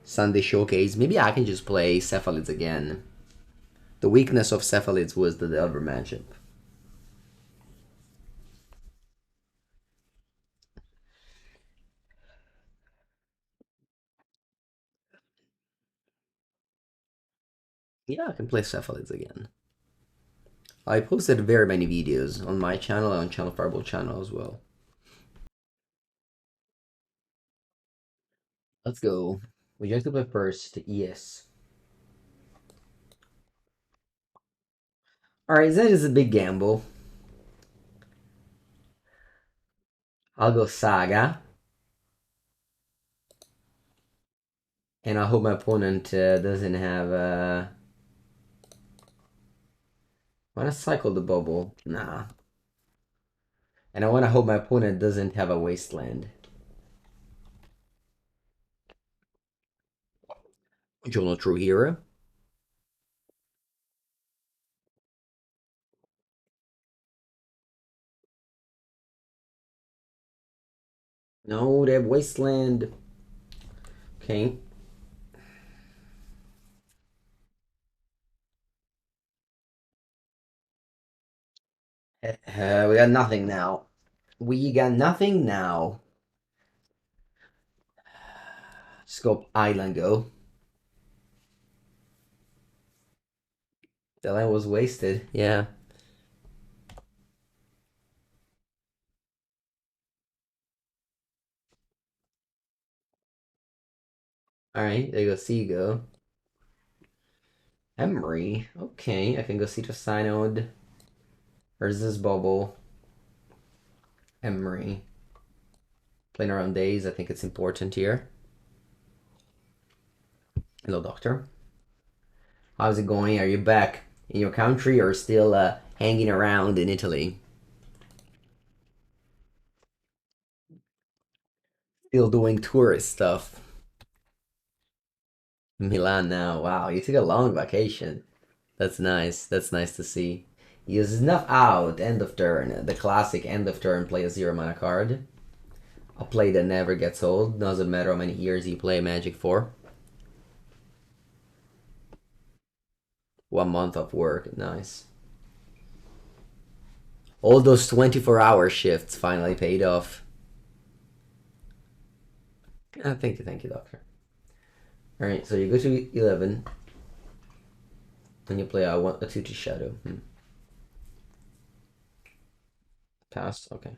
Sunday Showcase. Maybe I can just play Cephalids again. The weakness of Cephalids was the Delver matchup. Yeah, I can play Cephalids again. I posted very many videos on my channel and on Channel Fireball channel as well. Let's go. Would you like to play first? Yes. Alright, that is a big gamble. I'll go Saga. And I hope my opponent doesn't have... want to cycle the Bauble? Nah. And I want to hope my opponent doesn't have a Wasteland. Journal True Hero. No, they have Wasteland. Okay. We got nothing now. We got nothing now. Scope Island go. The land was wasted. Yeah. Alright, there you go. Seago. Emry. Okay, I can go see the Synod. Where's this Bauble? Emry. Playing around days, I think it's important here. Hello, doctor. How's it going? Are you back in your country or still hanging around in Italy? Still doing tourist stuff. Milan now. Wow, you took a long vacation. That's nice. That's nice to see. You snuff out end of turn. The classic end of turn play a 0 mana card. A play that never gets old. Doesn't matter how many years you play Magic for. 1 month of work. Nice. All those 24-hour shifts finally paid off. Thank you, doctor. Alright, so you go to 11. And you play a 2-2 Shadow. Pass? Okay.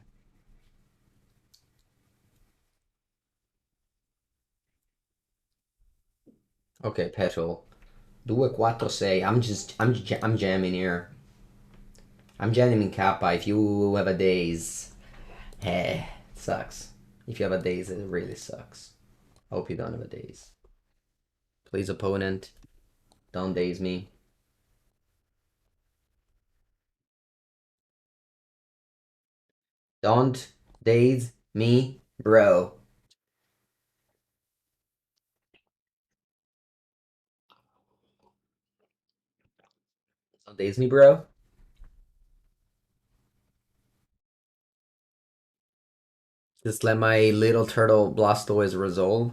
Okay, Petal. 2, 4, 6. I'm jamming here. I'm jamming Kappa. If you have a daze, it sucks. If you have a daze, it really sucks. I hope you don't have a daze. Please, opponent, don't daze me. Don't daze me, bro. Don't daze me, bro. Just let my little turtle Blastoise resolve.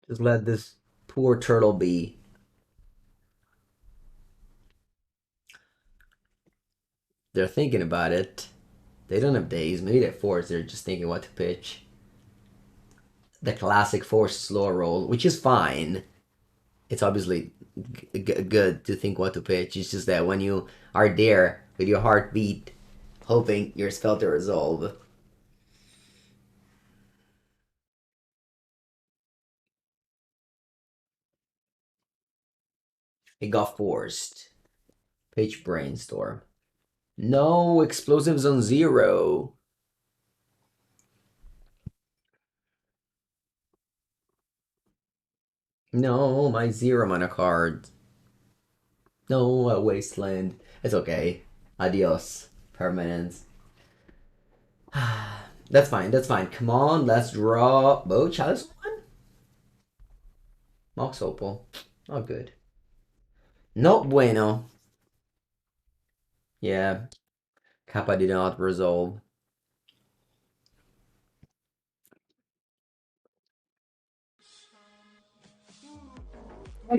Just let this poor turtle be. They're thinking about it. They don't have days. Maybe they're forced. They're just thinking what to pitch. The classic forced slow roll, which is fine. It's obviously good to think what to pitch. It's just that when you are there with your heartbeat, hoping your spell to resolve. It got forced. Pitch brainstorm. No explosives on 0. No, my 0 mana card. No, a wasteland. It's okay. Adios, permanence. That's fine, that's fine. Come on, let's draw. Oh, Chalice one? Mox Opal. Oh, good. No bueno. Yeah, Kappa did not resolve.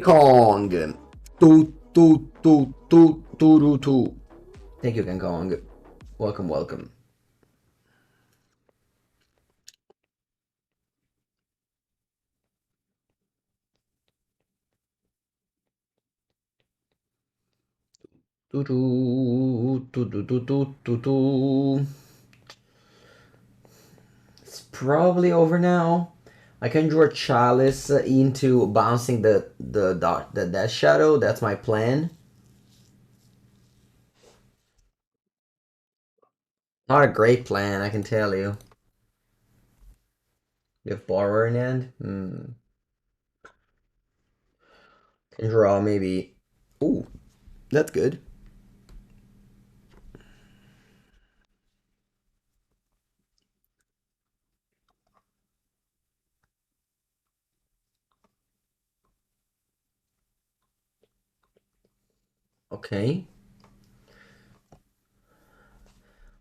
Kong. Tu. Thank you, King Kong. Welcome, welcome. It's probably over now. I can draw Chalice into bouncing the Death Shadow. That's my plan. Not a great plan, I can tell you. You have Borrower in hand? Can draw maybe. Ooh, that's good. Okay.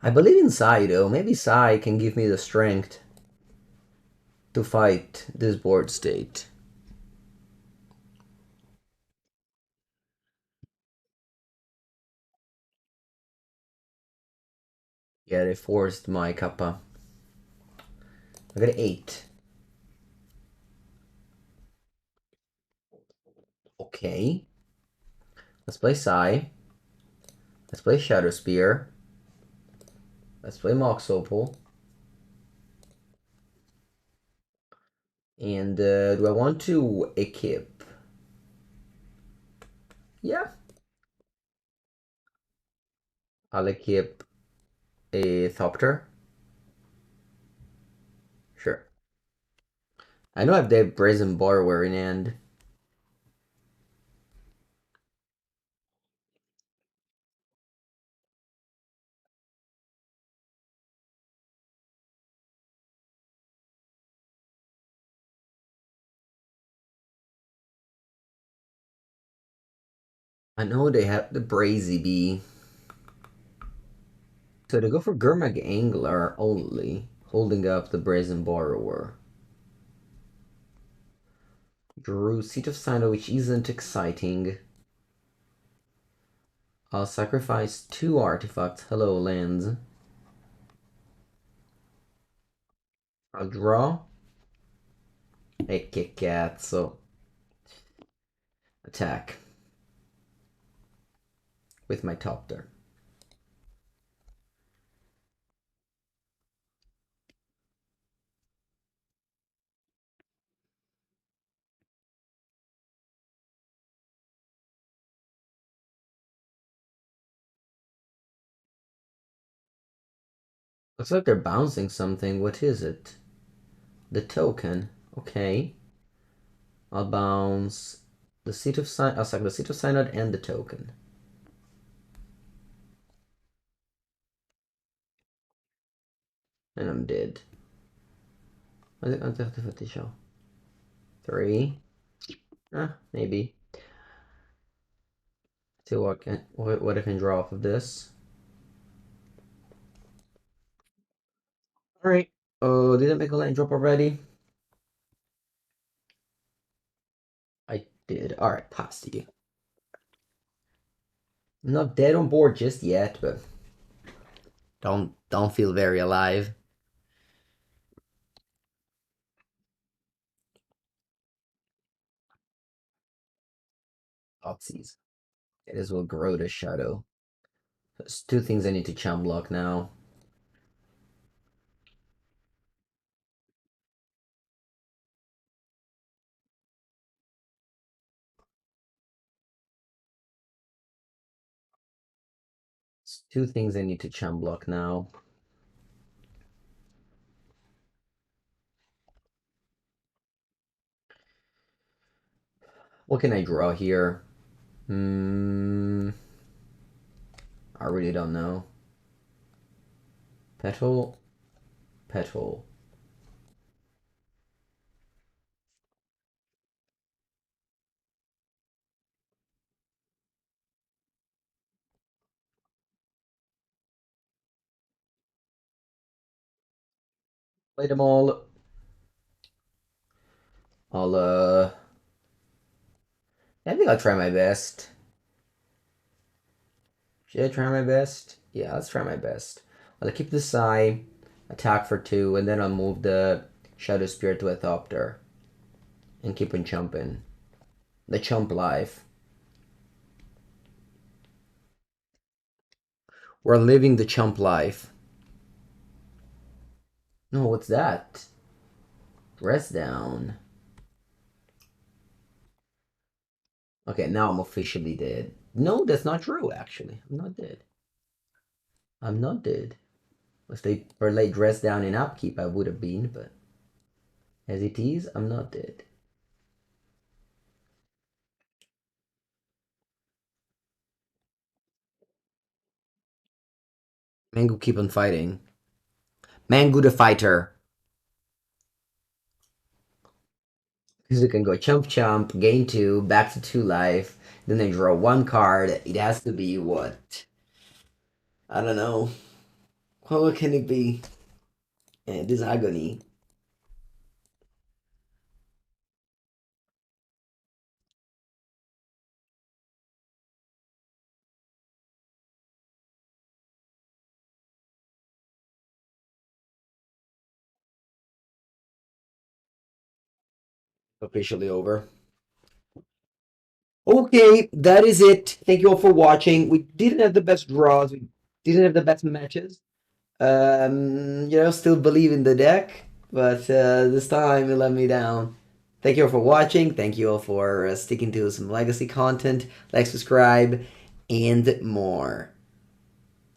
I believe in Sai though. Maybe Sai can give me the strength to fight this board state. Yeah, they forced my Kappa. I got 8. Okay. Let's play Sai. Let's play Shadowspear. Let's play Mox Opal. And do I want to equip? Yeah. I'll equip a Thopter. Sure. I know I have the Brazen Borrower in hand. I know they have the Brazy Bee. So they go for Gurmag Angler only, holding up the Brazen Borrower. Drew Seat of Synod, which isn't exciting. I'll sacrifice 2 artifacts. Hello, lands. I'll draw a Kit Kat, so attack with my Thopter. Looks like they're bouncing something. What is it? The token. Okay. I'll bounce the Seat of Synod. I'll sack the Seat of Synod and the token. And I'm dead. 3. Maybe. See what I can draw off of this. Alright. Oh, did I make a land drop already? I did. Alright, pass to you. I'm not dead on board just yet, but don't feel very alive. Oopsies. It as well grow the shadow. There's 2 things I need to chum block now. It's 2 things I need to chum block now. What can I draw here? I really don't know. Petal. Petal. Play them all. I think I'll try my best. Should I try my best? Yeah, let's try my best. I'll keep the Sai, attack for 2, and then I'll move the Shadowspear to a Thopter. And keep on chumping. The chump life. We're living the chump life. No, what's that? Rest down. Okay, now I'm officially dead. No, that's not true, actually. I'm not dead. I'm not dead. If they were laid rest down in upkeep, I would have been, but as it is, I'm not dead. Mangu keep on fighting. Mangu the fighter. Because you can go chump chump, gain 2, back to 2 life, then they draw 1 card. It has to be what? I don't know. What can it be? This agony. Officially over. Okay, that is it. Thank you all for watching. We didn't have the best draws. We didn't have the best matches. Still believe in the deck, but this time it let me down. Thank you all for watching. Thank you all for sticking to some legacy content. Like, subscribe, and more.